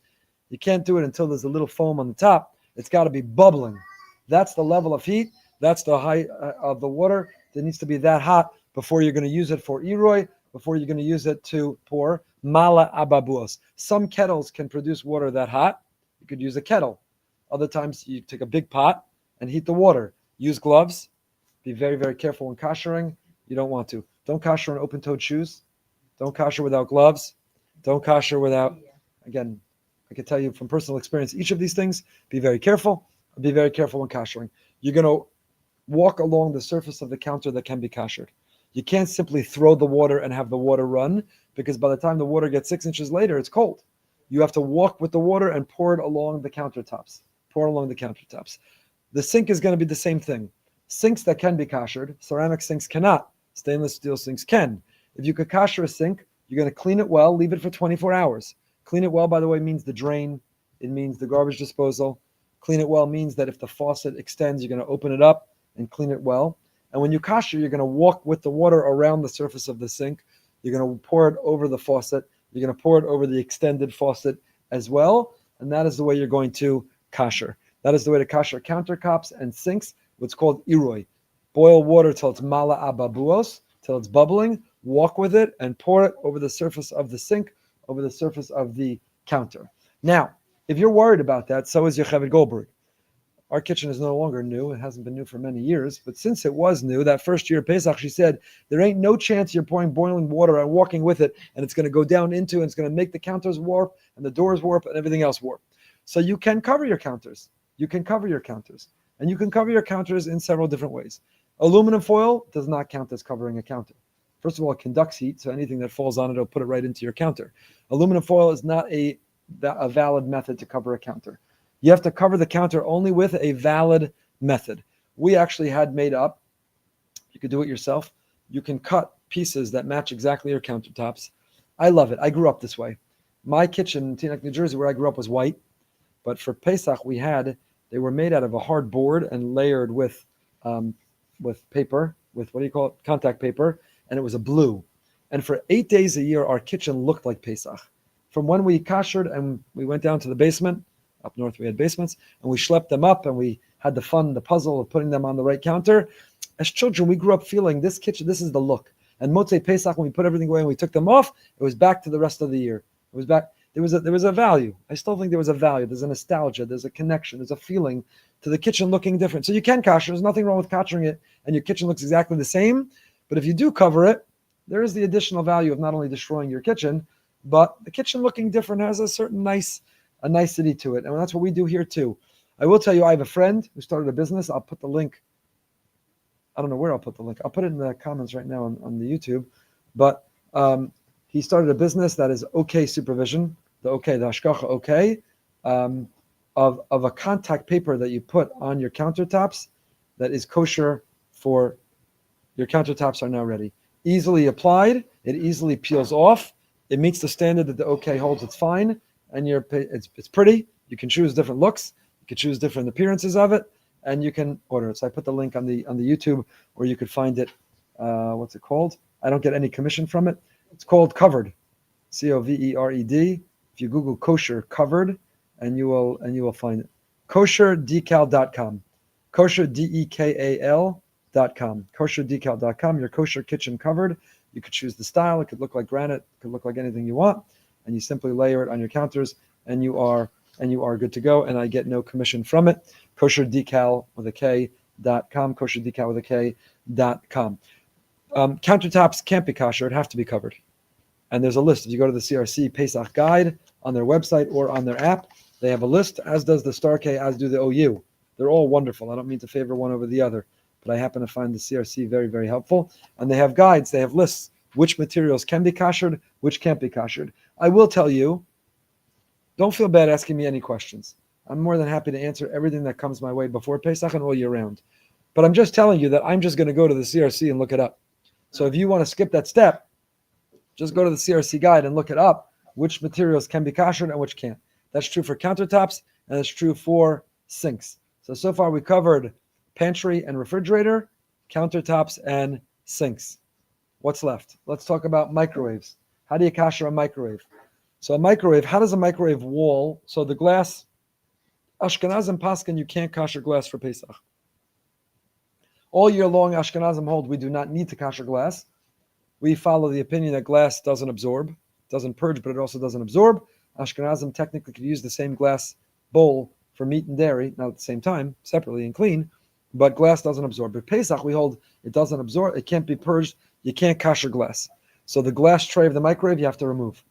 You can't do it until there's a little foam on the top. It's got to be bubbling. That's the level of heat That's the height of the water. It needs to be that hot before you're going to use it for Iroi, before you're going to use it to pour Mala Ababuos. Some kettles can produce water that hot. You could use a kettle. Other times you take a big pot and heat the water. Use gloves. Be very, very careful when kashering. You don't want to. Don't kasher in open-toed shoes. Don't kasher without gloves. Don't kasher without, again, I can tell you from personal experience, each of these things, be very careful. Be very careful when kashering. You're going to walk along the surface of the counter that can be kashered. You can't simply throw the water and have the water run, because by the time the water gets 6 inches later, it's cold. You have to walk with the water and pour it along the countertops. Pour it along the countertops. The sink is going to be the same thing. Sinks that can be kashered, ceramic sinks cannot. Stainless steel sinks can. If you could kasher a sink, you're going to clean it well, leave it for 24 hours. Clean it well, by the way, means the drain. It means the garbage disposal. Clean it well means that if the faucet extends, you're going to open it up and clean it well. And when you kasher, you're going to walk with the water around the surface of the sink. You're going to pour it over the faucet. You're going to pour it over the extended faucet as well. And that is the way you're going to kasher. That is the way to kasher countertops and sinks, what's called iroi. Boil water till it's mala ababuos, till it's bubbling. Walk with it and pour it over the surface of the sink, over the surface of the counter. Now, if you're worried about that, so is Yocheved Goldberg. Our kitchen is no longer new. It hasn't been new for many years. But since it was new, that first year of Pesach, she said, there ain't no chance you're pouring boiling water and walking with it, and it's going to go down into, and it's going to make the counters warp, and the doors warp, and everything else warp. So you can cover your counters. You can cover your counters. And you can cover your counters in several different ways. Aluminum foil does not count as covering a counter. First of all, it conducts heat, so anything that falls on it will put it right into your counter. Aluminum foil is not a valid method to cover a counter. You have to cover the counter only with a valid method. We actually had made up, you could do it yourself, you can cut pieces that match exactly your countertops. I love it. I grew up this way. My kitchen in Teaneck, New Jersey, where I grew up, was white. But for Pesach, they were made out of a hard board and layered with paper, with what do you call it? Contact paper. And it was a blue. And for 8 days a year, our kitchen looked like Pesach. From when we kashered and we went down to the basement, up north we had basements, and we schlepped them up and we had the puzzle of putting them on the right counter. As children, we grew up feeling this kitchen, this is the look. And Motzei Pesach, when we put everything away and we took them off, it was back to the rest of the year. It was back. There was a value. I still think there was a value. There's a nostalgia. There's a connection. There's a feeling to the kitchen looking different. So you can kasher. There's nothing wrong with kashering it, and your kitchen looks exactly the same. But if you do cover it, there is the additional value of not only destroying your kitchen, but the kitchen looking different has a certain nicety to it. And that's what we do here too. I will tell you, I have a friend who started a business. I'll put the link. I don't know where I'll put the link. I'll put it in the comments right now on the YouTube. But he started a business that is OK supervision, the hashgacha OK, of a contact paper that you put on your countertops that is kosher for your countertops are now ready. Easily applied, it easily peels off. It meets the standard that the OK holds. It's fine, and it's pretty. You can choose different looks. You can choose different appearances of it, and you can order it. So I put the link on the YouTube where you could find it. What's it called? I don't get any commission from it. It's called Covered, Covered. If you Google kosher covered, and you will find it. Kosherdecal.com. Kosher DEKAL.com. Kosherdecal.com. Your kosher kitchen covered. You could choose the style. It could look like granite. It could look like anything you want, and you simply layer it on your counters, and you are good to go. And I get no commission from it. Kosherdecal with a K.com. Kosherdecal with a K.com. Countertops can't be kosher. It have to be covered. And there's a list. If you go to the CRC Pesach guide on their website or on their app, they have a list, as does the Star-K, as do the OU. They're all wonderful. I don't mean to favor one over the other, but I happen to find the CRC very, very helpful. And they have guides. They have lists. Which materials can be koshered, which can't be koshered. I will tell you, don't feel bad asking me any questions. I'm more than happy to answer everything that comes my way before Pesach and all year round. But I'm just telling you that I'm just going to go to the CRC and look it up. So if you want to skip that step, just go to the CRC guide and look it up, which materials can be koshered and which can't. That's true for countertops, and it's true for sinks. So far we covered pantry and refrigerator, countertops, and sinks. What's left? Let's talk about microwaves. How do you kosher a microwave? So a microwave, how does a microwave wall, so the glass, Ashkenaz and Paskin, you can't kosher glass for Pesach. All year long, Ashkenazim hold we do not need to kasher glass. We follow the opinion that glass doesn't absorb, doesn't purge, but it also doesn't absorb. Ashkenazim technically could use the same glass bowl for meat and dairy, not at the same time, separately and clean, but glass doesn't absorb. But Pesach, we hold it doesn't absorb, it can't be purged, you can't kasher glass. So the glass tray of the microwave you have to remove.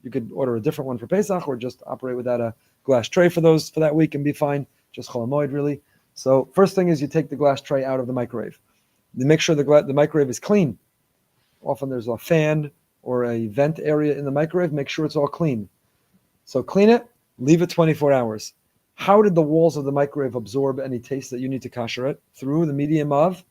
You could order a different one for Pesach or just operate without a glass tray for that week and be fine, just chol hamoed really. So first thing is you take the glass tray out of the microwave. You make sure the microwave is clean. Often there's a fan or a vent area in the microwave, make sure it's all clean. So clean it, leave it 24 hours. How did the walls of the microwave absorb any taste that you need to kasher it? Through the medium of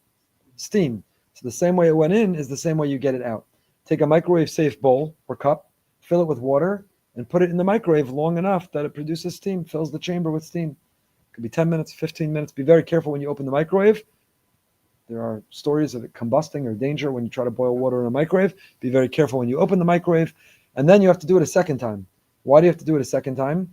steam. So the same way it went in is the same way you get it out. Take a microwave-safe bowl or cup, fill it with water, and put it in the microwave long enough that it produces steam, fills the chamber with steam. It could be 10 minutes, 15 minutes. Be very careful when you open the microwave. There are stories of it combusting or danger when you try to boil water in a microwave. Be very careful when you open the microwave. And then you have to do it a second time. Why do you have to do it a second time?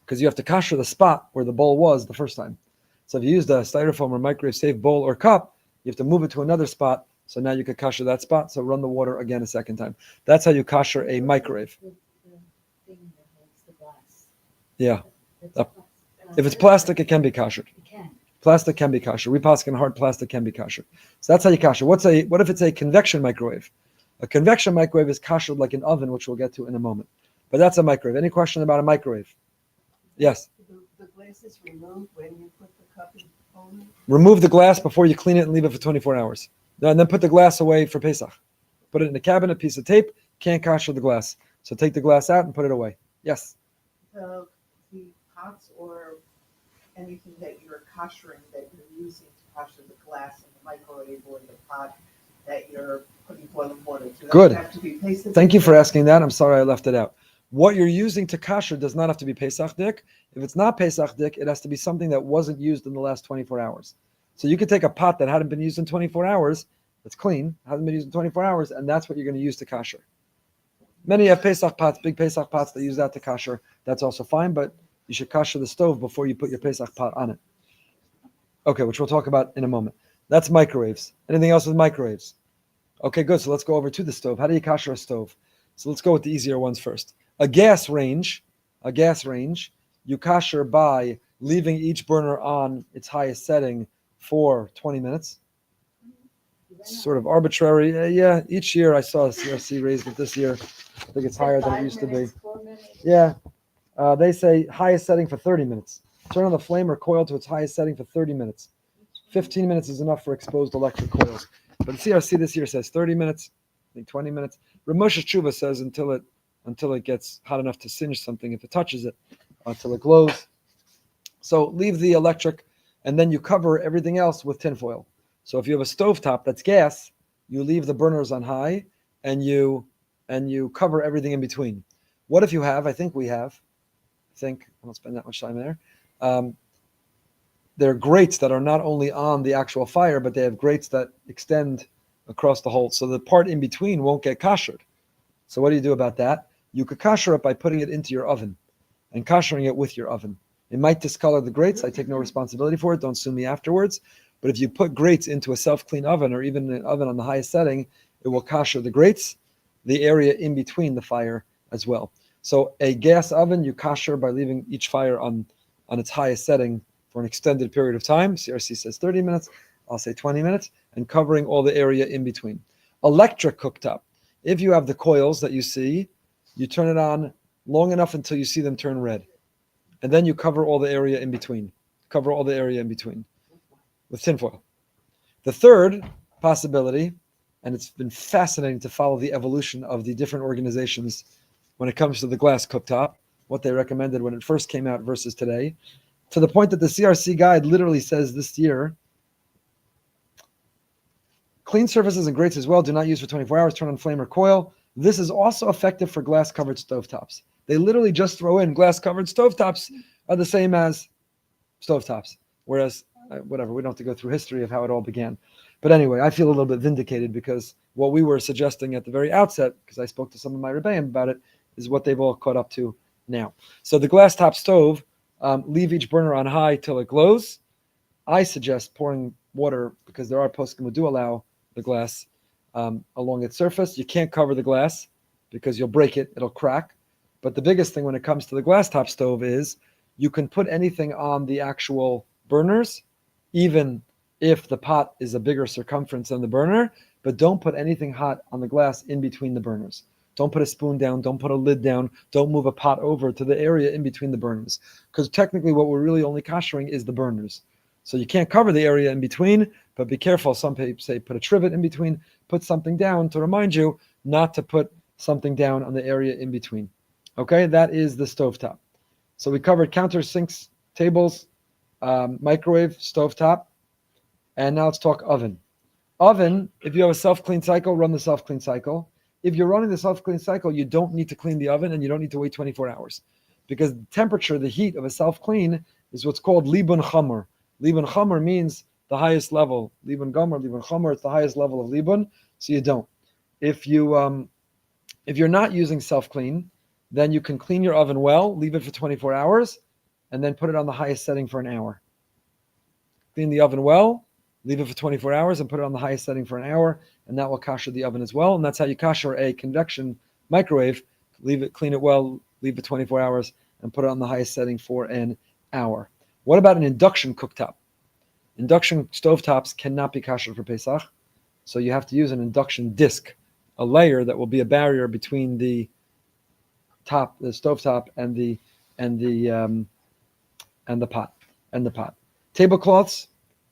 Because you have to kasher the spot where the bowl was the first time. So if you used a styrofoam or microwave-safe bowl or cup, you have to move it to another spot. So now you could kasher that spot. So run the water again a second time. That's how you kasher a microwave. The thing that holds the glass. Yeah. That's If it's plastic, it can be kashered. It can. Plastic can be kasher. We paskin hard plastic can be kasher. So that's how you kasher. What if it's a convection microwave? A convection microwave is kashered like an oven, which we'll get to in a moment. But that's a microwave. Any question about a microwave? Yes. The glass is removed when you put the cup in the bowl? Remove the glass before you clean it and leave it for 24 hours. And then put the glass away for Pesach. Put it in a cabinet, piece of tape. Can't kasher the glass. So take the glass out and put it away. Yes. The pots or anything that you're koshering that you're using to kosher the glass in the microwave or the pot that you're putting boiling water to. Good. Have to be pasted. Thank you for asking that. I'm sorry I left it out. What you're using to kasher does not have to be Pesach dik. If it's not Pesach dik, it has to be something that wasn't used in the last 24 hours. So you could take a pot that hadn't been used in 24 hours, that's clean, hasn't been used in 24 hours, and that's what you're going to use to kasher. Many have Pesach pots, big Pesach pots that use that to kasher. That's also fine, but you should kasher the stove before you put your Pesach pot on it. Okay, which we'll talk about in a moment. That's microwaves. Anything else with microwaves? Okay, good. So let's go over to the stove. How do you kasher a stove? So let's go with the easier ones first. A gas range, you kasher by leaving each burner on its highest setting for 20 minutes. Sort of arbitrary. Yeah, each year I saw a CRC raised it this year. I think it's higher than it used to be. 4 minutes. Yeah. They say highest setting for 30 minutes. Turn on the flame or coil to its highest setting for 30 minutes. 15 minutes is enough for exposed electric coils. But CRC this year says 30 minutes, I think 20 minutes. Ramosh Tshuva says until it gets hot enough to singe something, if it touches it, until it glows. So leave the electric, and then you cover everything else with tinfoil. So if you have a stovetop that's gas, you leave the burners on high, and you cover everything in between. What if you have? I won't spend that much time there. There are grates that are not only on the actual fire, but they have grates that extend across the whole. So the part in between won't get kashered. So what do you do about that? You could kasher it by putting it into your oven and kashering it with your oven. It might discolor the grates. I take no responsibility for it. Don't sue me afterwards. But if you put grates into a self-clean oven or even an oven on the highest setting, it will kasher the grates, the area in between the fire as well. So a gas oven, you kasher by leaving each fire on its highest setting for an extended period of time. CRC says 30 minutes. I'll say 20 minutes, and covering all the area in between. Electric cooktop. If you have the coils that you see, you turn it on long enough until you see them turn red. And then you cover all the area in between. With tinfoil. The third possibility, and it's been fascinating to follow the evolution of the different organizations when it comes to the glass cooktop, what they recommended when it first came out versus today, to the point that the CRC guide literally says this year, clean surfaces and grates as well, do not use for 24 hours, turn on flame or coil. This is also effective for glass-covered stovetops. They literally just throw in glass-covered stovetops are the same as stovetops, whereas, whatever, we don't have to go through history of how it all began. But anyway, I feel a little bit vindicated because what we were suggesting at the very outset, because I spoke to some of my rebbeim about it, is what they've all caught up to now. So the glass top stove, leave each burner on high till it glows. I suggest pouring water, because there are poskim who do allow the glass along its surface. You can't cover the glass because you'll break it, it'll crack. But the biggest thing when it comes to the glass top stove is you can put anything on the actual burners, even if the pot is a bigger circumference than the burner, but don't put anything hot on the glass in between the burners. Don't put a spoon down, don't put a lid down, don't move a pot over to the area in between the burners. Because technically what we're really only kashering is the burners. So you can't cover the area in between, but be careful. Some people say put a trivet in between, put something down to remind you not to put something down on the area in between. Okay, that is the stovetop. So we covered counter, sinks, tables, microwave, stovetop, and now let's talk oven. Oven, if you have a self-clean cycle, run the self-clean cycle. If you're running the self-clean cycle, you don't need to clean the oven and you don't need to wait 24 hours. Because the temperature, the heat of a self-clean is what's called Leaven Chamer. Leaven Chamer means the highest level. Leaven Gomer, Leaven Chamer, it's the highest level of Leaven, so you don't. If you're not using self-clean, then you can clean your oven well, leave it for 24 hours, and then put it on the highest setting for an hour. Clean the oven well, leave it for 24 hours, and put it on the highest setting for an hour, and that will kosher the oven as well. And that's how you kosher a convection microwave. Leave it, clean it well, leave it 24 hours, and put it on the highest setting for an hour. What about an induction cooktop? Induction stovetops cannot be kosher for Pesach, so you have to use an induction disc, a layer that will be a barrier between the top, the stovetop, and the pot. Tablecloths,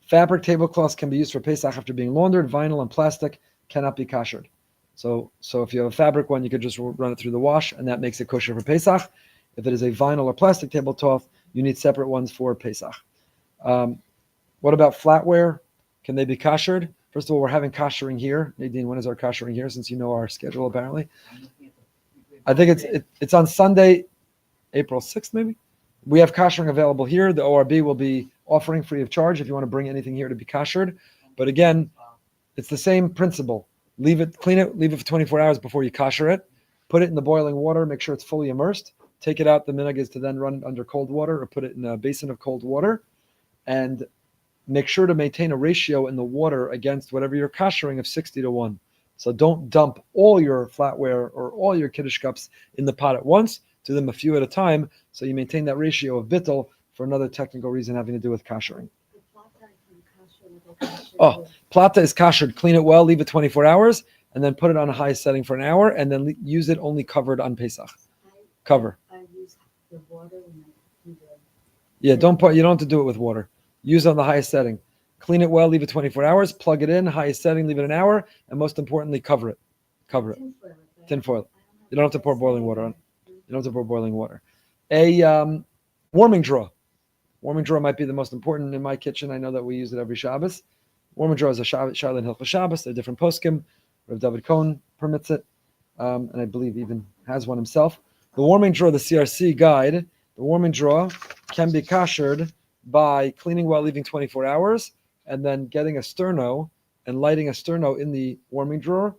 fabric tablecloths can be used for Pesach after being laundered. Vinyl and plastic cannot be koshered. So if you have a fabric one, you could just run it through the wash, and that makes it kosher for Pesach. If it is a vinyl or plastic tablecloth, you need separate ones for Pesach. What about flatware? Can they be koshered? First of all, we're having kashering here. Nadine, when is our kashering here? Since you know our schedule, apparently. I think it's on Sunday, April 6th, maybe. We have kashering available here. The ORB will be offering free of charge if you want to bring anything here to be koshered. But again, it's the same principle. Leave it, clean it, leave it for 24 hours before you kosher it. Put it in the boiling water, make sure it's fully immersed. Take it out. The minhag is to then run it under cold water or put it in a basin of cold water. And make sure to maintain a ratio in the water against whatever you're koshering of 60-1. So don't dump all your flatware or all your kiddush cups in the pot at once. Do them a few at a time, so you maintain that ratio of bittul for another technical reason having to do with koshering. Oh, plata is koshered. Clean it well, leave it 24 hours, and then put it on a high setting for an hour, and then use it only covered on Pesach. Cover. I use the water when I do the. Yeah, you don't have to do it with water. Use it on the highest setting. Clean it well, leave it 24 hours, plug it in, highest setting, leave it an hour, and most importantly, cover it. Cover it. Tin foil. You don't have to pour boiling water on. You don't have to pour boiling water. A warming drawer. Warming drawer might be the most important in my kitchen. I know that we use it every Shabbos. Warming drawer is a Shailin Hilchos Shabbos. They're different poskim. Rav David Cohen permits it, and I believe even has one himself. The warming drawer, the CRC guide, the warming drawer can be koshered by cleaning well, leaving 24 hours, and then getting a sterno and lighting a sterno in the warming drawer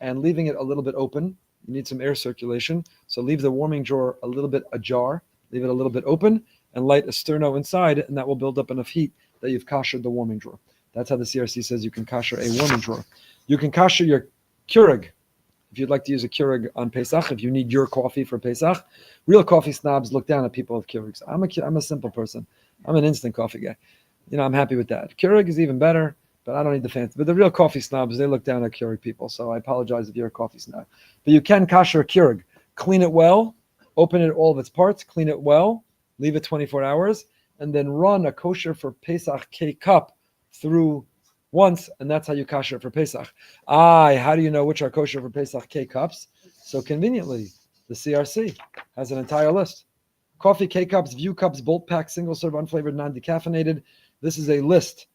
and leaving it a little bit open. You need some air circulation. So leave the warming drawer a little bit ajar, leave it a little bit open, and light a sterno inside, and that will build up enough heat that you've koshered the warming drawer. That's how the CRC says you can kosher a warming drawer. You can kosher your Keurig. If you'd like to use a Keurig on Pesach, if you need your coffee for Pesach, real coffee snobs look down at people with Keurigs. I'm a simple person. I'm an instant coffee guy. I'm happy with that. Keurig is even better, but I don't need the fancy. But the real coffee snobs, they look down at Keurig people. So I apologize if you're a coffee snob. But you can kosher a Keurig. Clean it well, open it all of its parts, clean it well, leave it 24 hours, and then run a kosher for Pesach K-Cup through once, and that's how you kosher it for Pesach. How do you know which are kosher for Pesach K-Cups? So conveniently, the CRC has an entire list. Coffee K-Cups, View Cups, Bolt Pack, Single Serve, Unflavored, Non-Decaffeinated. This is a list.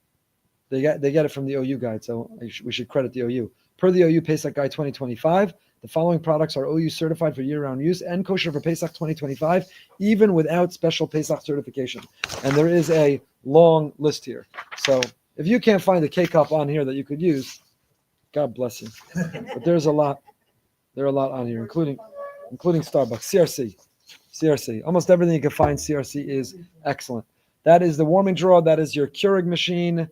They get it from the OU guide, so we should credit the OU. Per the OU Pesach Guide 2025, the following products are OU certified for year-round use and kosher for Pesach 2025, even without special Pesach certification. And there is a long list here. So if you can't find a K-Cup on here that you could use, God bless you. But there's a lot. There are a lot on here, including Starbucks, CRC. Almost everything you can find CRC is excellent. That is the warming drawer. That is your Keurig machine.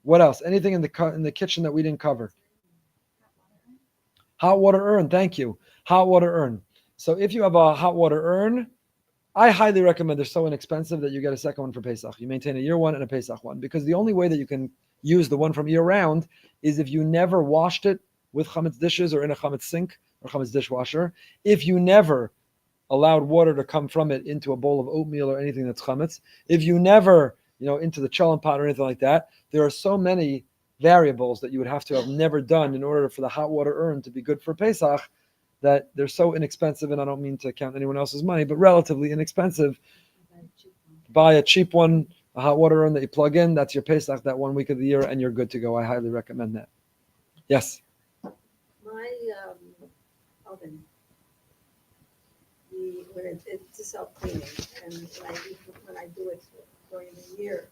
What else? Anything in the kitchen that we didn't cover? Hot water urn. Thank you. Hot water urn. So if you have a hot water urn, I highly recommend. They're so inexpensive that you get a second one for Pesach. You maintain a year one and a Pesach one, because the only way that you can use the one from year round is if you never washed it with chametz dishes or in a chametz sink or chametz dishwasher. If you never allowed water to come from it into a bowl of oatmeal or anything that's chametz. If you never, into the cholent pot or anything like that, there are so many variables that you would have to have never done in order for the hot water urn to be good for Pesach, that they're so inexpensive, and I don't mean to count anyone else's money, but relatively inexpensive. Buy a cheap one, a hot water urn that you plug in. That's your Pesach that 1 week of the year, and you're good to go. I highly recommend that. Yes? My oven, when it's a self-cleaning, and when I do it during the year,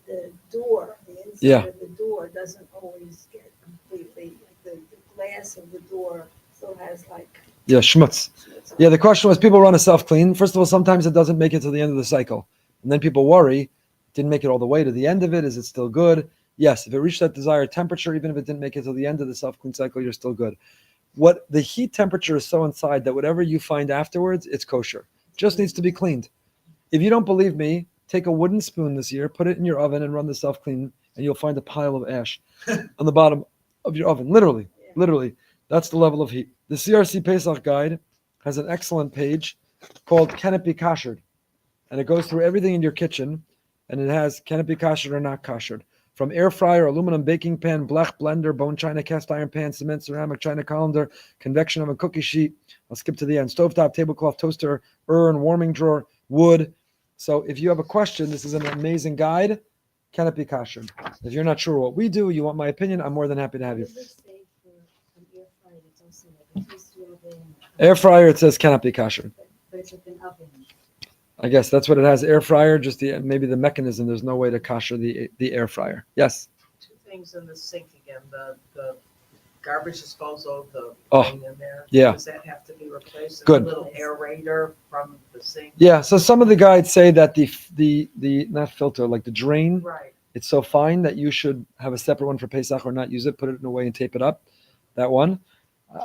the inside of the door doesn't always get completely, the glass of the door still has schmutz. Yeah, the question was, people run a self-clean. First of all, sometimes it doesn't make it to the end of the cycle. And then people worry, didn't make it all the way to the end of it. Is it still good? Yes, if it reached that desired temperature, even if it didn't make it to the end of the self-clean cycle, you're still good. What the heat temperature is so inside that whatever you find afterwards, it's kosher. Just needs to be cleaned. If you don't believe me, take a wooden spoon this year, put it in your oven and run the self-clean, and you'll find a pile of ash on the bottom of your oven. Literally. That's the level of heat. The CRC Pesach guide has an excellent page called Can It Be Kashered? And it goes through everything in your kitchen, and it has can it be kashered or not kashered? From air fryer, aluminum baking pan, blech, blender, bone china, cast iron pan, cement, ceramic, china colander, convection oven, cookie sheet. I'll skip to the end. Stovetop, tablecloth, toaster, urn, warming drawer, wood. So if you have a question, this is an amazing guide. Can it be kashered? If you're not sure what we do, you want my opinion, I'm more than happy to have you. Air fryer, it says cannot be kashered. But it's with an oven. I guess that's what it has. Air fryer, just maybe the mechanism. There's no way to kosher the air fryer. Yes. Two things in the sink again: the garbage disposal, the Oh, thing in there. yeah. Does that have to be replaced? And Good. A little aerator from the sink. Yeah. So some of the guides say that the not filter, like the drain, Right. it's so fine that you should have a separate one for Pesach or not use it. Put it in a way and tape it up. That one.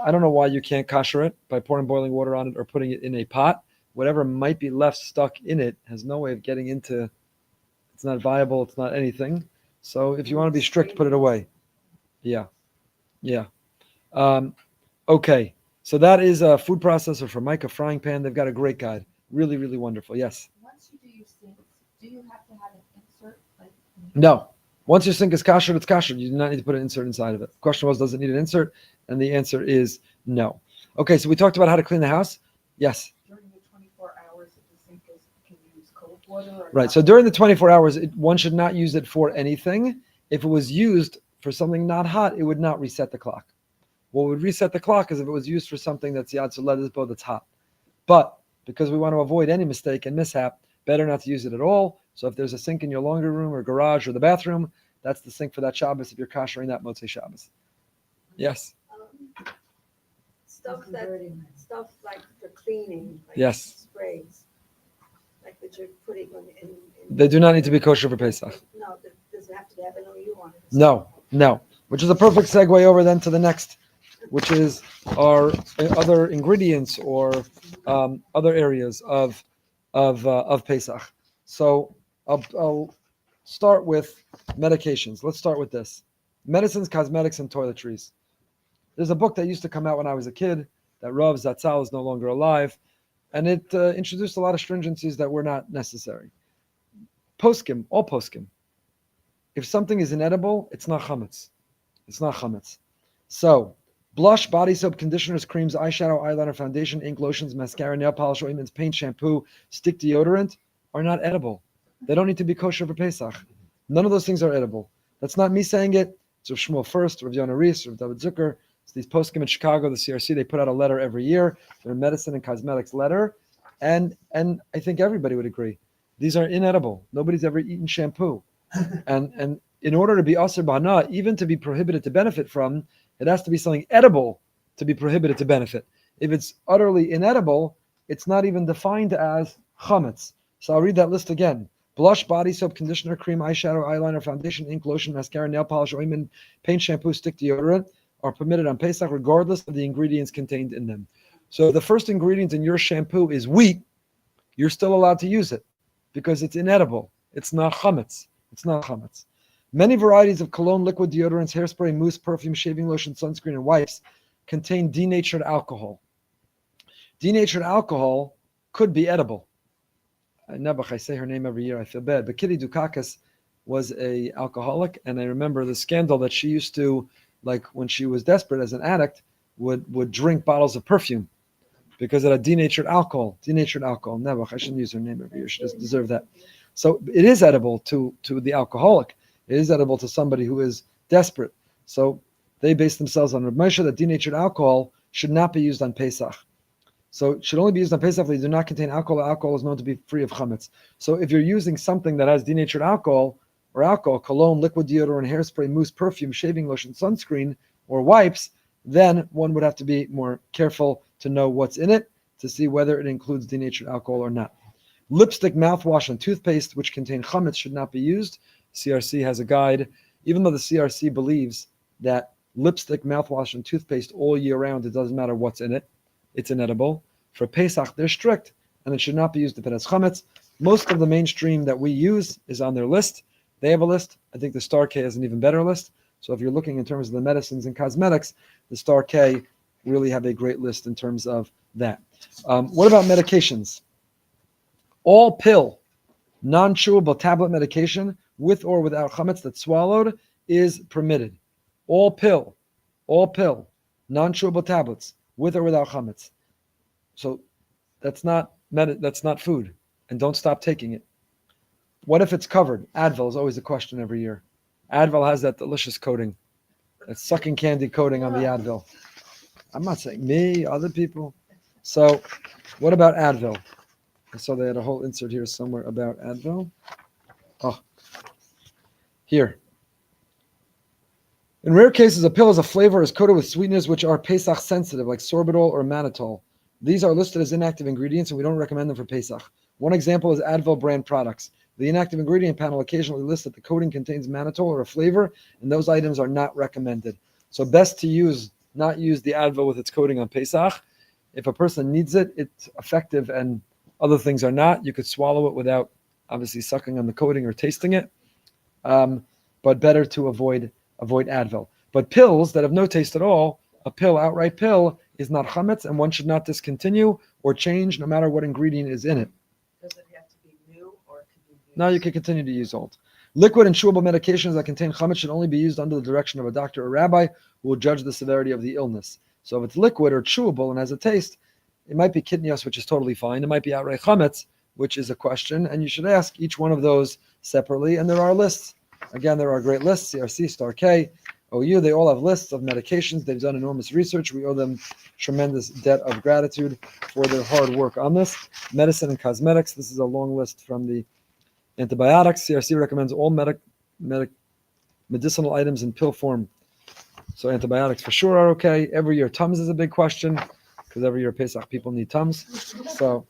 I don't know why you can't kosher it by pouring boiling water on it or putting it in a pot. Whatever might be left stuck in it has no way of getting into. It's not viable. It's not anything. So if you want to be strict, put it away. Yeah. Okay. So that is a food processor for Micah frying pan. They've got a great guide. Really, really wonderful. Yes. Once you do your sinks, do you have to have an insert? No. Once your sink is kosher, it's kosher. You do not need to put an insert inside of it. The question was, does it need an insert? And the answer is no. Okay. So we talked about how to clean the house. Yes. During the 24 hours that the sink is, can you use cold water? Or Right. not? So during the 24 hours, one should not use it for anything. If it was used for something not hot, it would not reset the clock. What would reset the clock is if it was used for something that's yad soledisbo, that's hot. But because we want to avoid any mistake and mishap, better not to use it at all. So if there's a sink in your laundry room or garage or the bathroom, that's the sink for that Shabbos if you're koshering that Motzei Shabbos. Yes. Stuff like for cleaning, like Yes. sprays, like that you're putting in. They do not need to be kosher for Pesach. No, does it have to have an OU on it? No. Which is a perfect segue over then to the next, which is our other ingredients or other areas of Pesach. So I'll start with medications. Let's start with this: medicines, cosmetics, and toiletries. There's a book that used to come out when I was a kid that Rav Zatzal is no longer alive, and it introduced a lot of stringencies that were not necessary. Poskim, all poskim. If something is inedible, it's not chametz. It's not chametz. So, blush, body soap, conditioners, creams, eyeshadow, eyeliner, foundation, ink, lotions, mascara, nail polish, ointments, paint, shampoo, stick deodorant are not edible. They don't need to be kosher for Pesach. None of those things are edible. That's not me saying it. It's Rav Shmuel First, Rav Yonah Rees, Rav David Zucker. It's these poskim in Chicago, the CRC. They put out a letter every year. Their medicine and cosmetics letter, and I think everybody would agree. These are inedible. Nobody's ever eaten shampoo, and in order to be aser b'hana, even to be prohibited to benefit from, it has to be something edible to be prohibited to benefit. If it's utterly inedible, it's not even defined as chametz. So I'll read that list again. Blush, body soap, conditioner, cream, eyeshadow, eyeliner, foundation, ink, lotion, mascara, nail polish, ointment, paint, shampoo, stick deodorant are permitted on Pesach regardless of the ingredients contained in them. So if the first ingredient in your shampoo is wheat, you're still allowed to use it because it's inedible. It's not chametz. It's not chametz. Many varieties of cologne, liquid deodorants, hairspray, mousse, perfume, shaving lotion, sunscreen, and wipes contain denatured alcohol. Denatured alcohol could be edible. Nebuch, I say her name every year, I feel bad. But Kitty Dukakis was a alcoholic, and I remember the scandal that she used to, like when she was desperate as an addict, would drink bottles of perfume because it had denatured alcohol. Denatured alcohol. Nebuch, I shouldn't use her name every year. She doesn't deserve that. So it is edible to the alcoholic. It is edible to somebody who is desperate. So they base themselves on Reb Moshe that denatured alcohol should not be used on Pesach. So it should only be used on Pesach if they do not contain alcohol. Alcohol is known to be free of chametz. So if you're using something that has denatured alcohol, or alcohol, cologne, liquid deodorant, hairspray, mousse, perfume, shaving lotion, sunscreen, or wipes, then one would have to be more careful to know what's in it to see whether it includes denatured alcohol or not. Lipstick, mouthwash, and toothpaste, which contain chametz, should not be used. CRC has a guide. Even though the CRC believes that lipstick, mouthwash, and toothpaste all year round, it doesn't matter what's in it. It's inedible. For Pesach, they're strict, and it should not be used if it has chametz. Most of the mainstream that we use is on their list. They have a list. I think the Star-K has an even better list. So if you're looking in terms of the medicines and cosmetics, the Star-K really have a great list in terms of that. What about medications? All pill, non-chewable tablet medication with or without chametz that's swallowed is permitted. All pill, non-chewable tablets with or without chametz. So that's not food, and don't stop taking it. What if it's covered? Advil is always a question every year. Advil has that delicious coating, that sucking candy coating on the Advil. I'm not saying me, other people. So what about Advil? I saw they had a whole insert here somewhere about Advil. Oh, here. In rare cases, a pill as a flavor is coated with sweeteners which are Pesach sensitive, like sorbitol or mannitol. These are listed as inactive ingredients, and we don't recommend them for Pesach. One example is Advil brand products. The inactive ingredient panel occasionally lists that the coating contains mannitol or a flavor, and those items are not recommended. So best to not use the Advil with its coating on Pesach. If a person needs it, it's effective, and other things are not. You could swallow it without obviously sucking on the coating or tasting it, but better to avoid Advil. But pills that have no taste at all, a pill, outright pill, is not chametz, and one should not discontinue or change no matter what ingredient is in it. Does it have to be new or can you use? No, you can continue to use old. Liquid and chewable medications that contain chametz should only be used under the direction of a doctor or rabbi who will judge the severity of the illness. So if it's liquid or chewable and has a taste, it might be kitniyot, which is totally fine. It might be outright chametz, which is a question, and you should ask each one of those separately. And there are lists. Again, there are great lists. CRC, Star-K, OU, they all have lists of medications. They've done enormous research. We owe them tremendous debt of gratitude for their hard work on this. Medicine and cosmetics. This is a long list from the antibiotics. CRC recommends all medicinal items in pill form. So antibiotics for sure are okay. Every year, Tums is a big question because every year Pesach people need Tums. So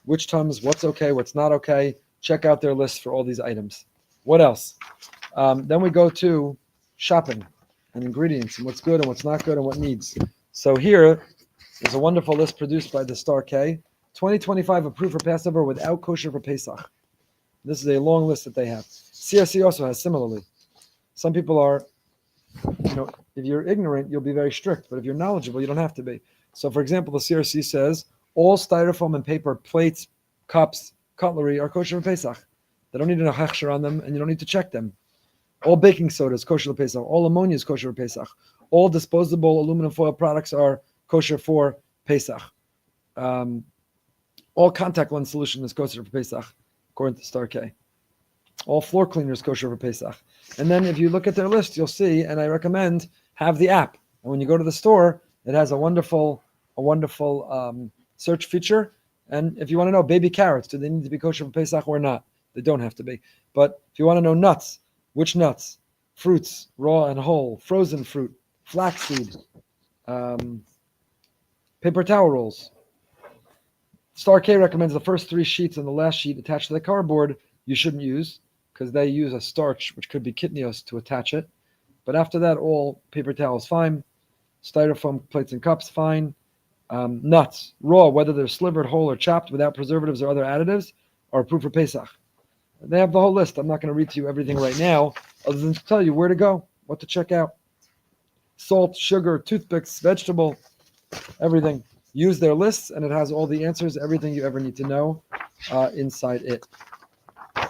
which Tums, what's okay, what's not okay. Check out their list for all these items. What else? Then we go to shopping and ingredients and what's good and what's not good and what needs. So here is a wonderful list produced by the Star-K. 2025 approved for Passover without kosher for Pesach. This is a long list that they have. CRC also has similarly. Some people are, if you're ignorant, you'll be very strict. But if you're knowledgeable, you don't have to be. So for example, the CRC says all styrofoam and paper plates, cups, cutlery are kosher for Pesach. They don't need a hechsher on them and you don't need to check them. All baking soda is kosher for Pesach. All ammonia is kosher for Pesach. All disposable aluminum foil products are kosher for Pesach. All contact lens solution is kosher for Pesach, according to Star-K. All floor cleaners kosher for Pesach. And then if you look at their list, you'll see, and I recommend, have the app. And when you go to the store, it has a wonderful search feature. And if you want to know baby carrots, do they need to be kosher for Pesach or not? They don't have to be. But if you want to know nuts, which nuts? Fruits, raw and whole, frozen fruit, flaxseed, paper towel rolls. Star-K recommends the first 3 sheets and the last sheet attached to the cardboard you shouldn't use because they use a starch, which could be kitniyot, to attach it. But after that, all paper towels fine. Styrofoam plates and cups fine. Nuts, raw, whether they're slivered, whole, or chopped without preservatives or other additives, are approved for Pesach. They have the whole list. I'm not going to read to you everything right now, other than to tell you where to go, what to check out. Salt, sugar, toothpicks, vegetable, everything. Use their lists, and it has all the answers, everything you ever need to know inside it.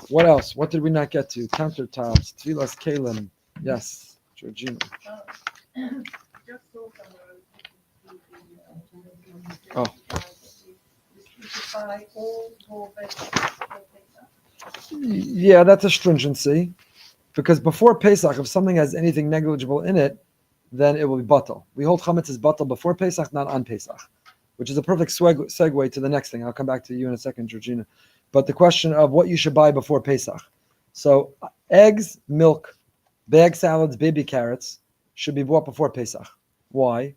What else? What did we not get to? Countertops, tefillas, kalim. Yes, Georgina. Just so Oh. Yeah, that's a stringency. Because before Pesach, if something has anything negligible in it, then it will be batal. We hold chametz as batal before Pesach, not on Pesach, which is a perfect segue to the next thing. I'll come back to you in a second, Georgina. But the question of what you should buy before Pesach. So eggs, milk, bag salads, baby carrots should be bought before Pesach. Why?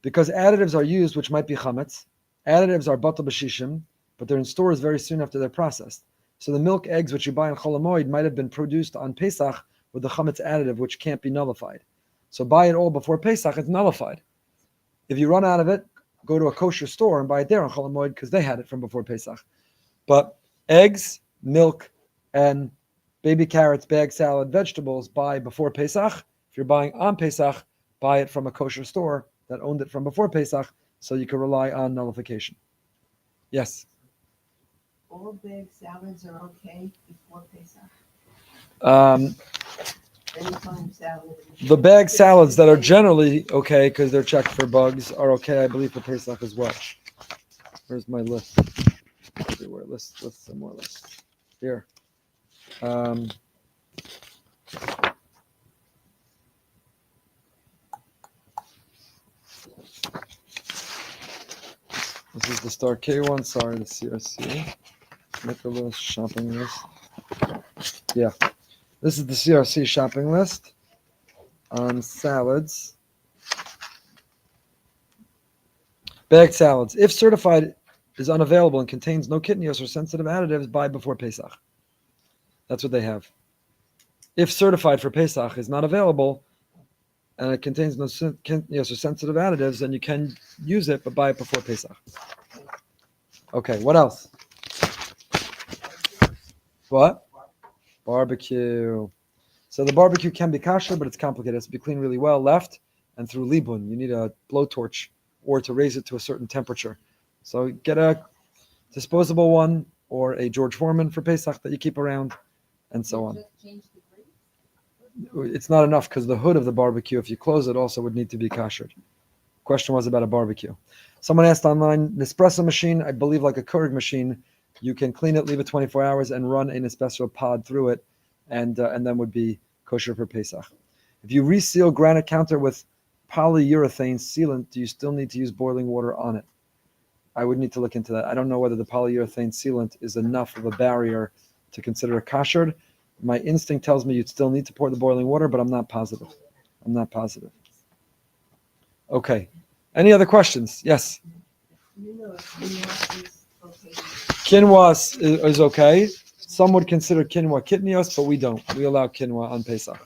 Because additives are used, which might be chametz. Additives are batal b'shishim, but they're in stores very soon after they're processed. So the milk, eggs, which you buy in Chol Hamoed, might have been produced on Pesach with the chametz additive, which can't be nullified. So buy it all before Pesach, it's nullified. If you run out of it, go to a kosher store and buy it there on Chol Hamoed because they had it from before Pesach. But eggs, milk, and baby carrots, bag salad, vegetables, buy before Pesach. If you're buying on Pesach, buy it from a kosher store that owned it from before Pesach, so you can rely on nullification. Yes? All bag salads are okay before Pesach? Anytime salad. The bag salads that are generally okay because they're checked for bugs are okay, I believe, for Pesach as well. Where's my list? Everywhere. Lists and more lists. Here. This is the Star-K one. Sorry, the CRC. Make a little shopping list. Yeah. This is the CRC shopping list on salads. Bagged salads. If certified is unavailable and contains no kitniyot or sensitive additives, buy before Pesach. That's what they have. If certified for Pesach is not available and it contains no kitniyot or sensitive additives, then you can use it, but buy it before Pesach. Okay, what else? What? Barbecue. So the barbecue can be kosher, but it's complicated. It has to be cleaned really well, left, and through Leaven. You need a blowtorch or to raise it to a certain temperature. So get a disposable one or a George Foreman for Pesach that you keep around, and so on. It's not enough because the hood of the barbecue, if you close it, also would need to be koshered. Question was about a barbecue. Someone asked online, Nespresso machine, I believe like a Keurig machine, you can clean it, leave it 24 hours, and run an espresso pod through it, and then would be kosher for Pesach. If you reseal granite counter with polyurethane sealant, do you still need to use boiling water on it? I would need to look into that. I don't know whether the polyurethane sealant is enough of a barrier to consider it koshered. My instinct tells me you'd still need to pour the boiling water, but I'm not positive. Okay. Any other questions? Yes. Quinoa is okay. Some would consider quinoa kitniyot, but we don't. We allow quinoa on Pesach.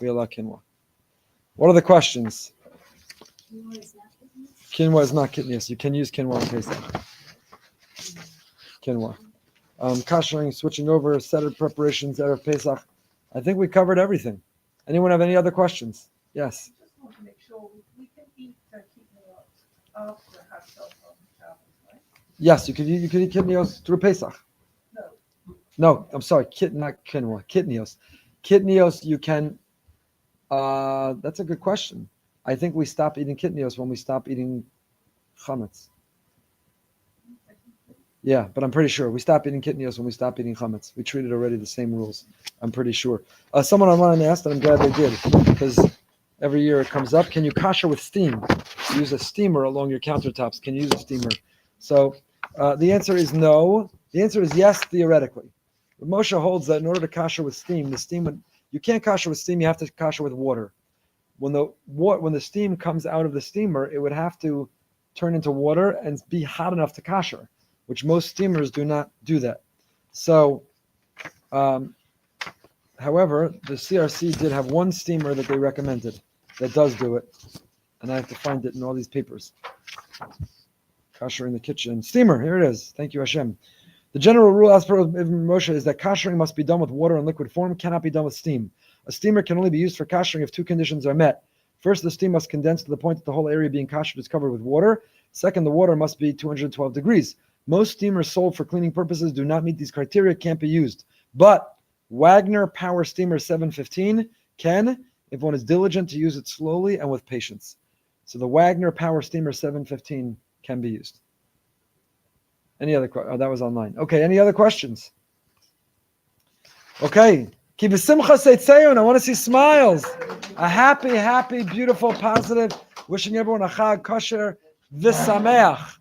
We allow quinoa. What are the questions? Quinoa is not kitniyot. You can use quinoa on Pesach. Quinoa. Kashering, switching over, Seder preparations, Rid of Pesach. I think we covered everything. Anyone have any other questions? Yes. Just want to make sure we can eat Kitniyot after Hashel from Shabbos, right? Yes, you could eat kitniyot through Pesach. No, I'm sorry, not quinoa, kitniyot. Kitniyot you can. That's a good question. I think we stop eating kitniyot when we stop eating chametz. Yeah, but I'm pretty sure we stop eating kitniyot when we stop eating chametz. We treated already the same rules. I'm pretty sure. Someone online asked, and I'm glad they did, because every year it comes up. Can you kosher with steam? Use a steamer along your countertops. Can you use a steamer? So the answer is no. The answer is yes, theoretically. But Moshe holds that in order to kosher with steam, you can't kosher with steam. You have to kosher with water. When the steam comes out of the steamer, it would have to turn into water and be hot enough to kosher, which most steamers do not do that. So However, the CRC did have one steamer that they recommended that does do it, and I have to find it in all these papers. Kashering the kitchen steamer. Here it is. Thank you, Hashem. The general rule as per Ibn Moshe is that kashering must be done with water in liquid form, cannot be done with steam. A steamer can only be used for kashering if two conditions are met. First, the steam must condense to the point that the whole area being kashered is covered with water. Second, the water must be 212 degrees. Most steamers sold for cleaning purposes do not meet these criteria, can't be used. But Wagner Power Steamer 715 can, if one is diligent to use it slowly and with patience. So the Wagner Power Steamer 715 can be used. Any other questions? Oh, that was online. Okay, any other questions? Okay. Ki b'simcha seitzeyun. I want to see smiles. A happy, beautiful, positive. Wishing everyone a chag kosher v'sameach.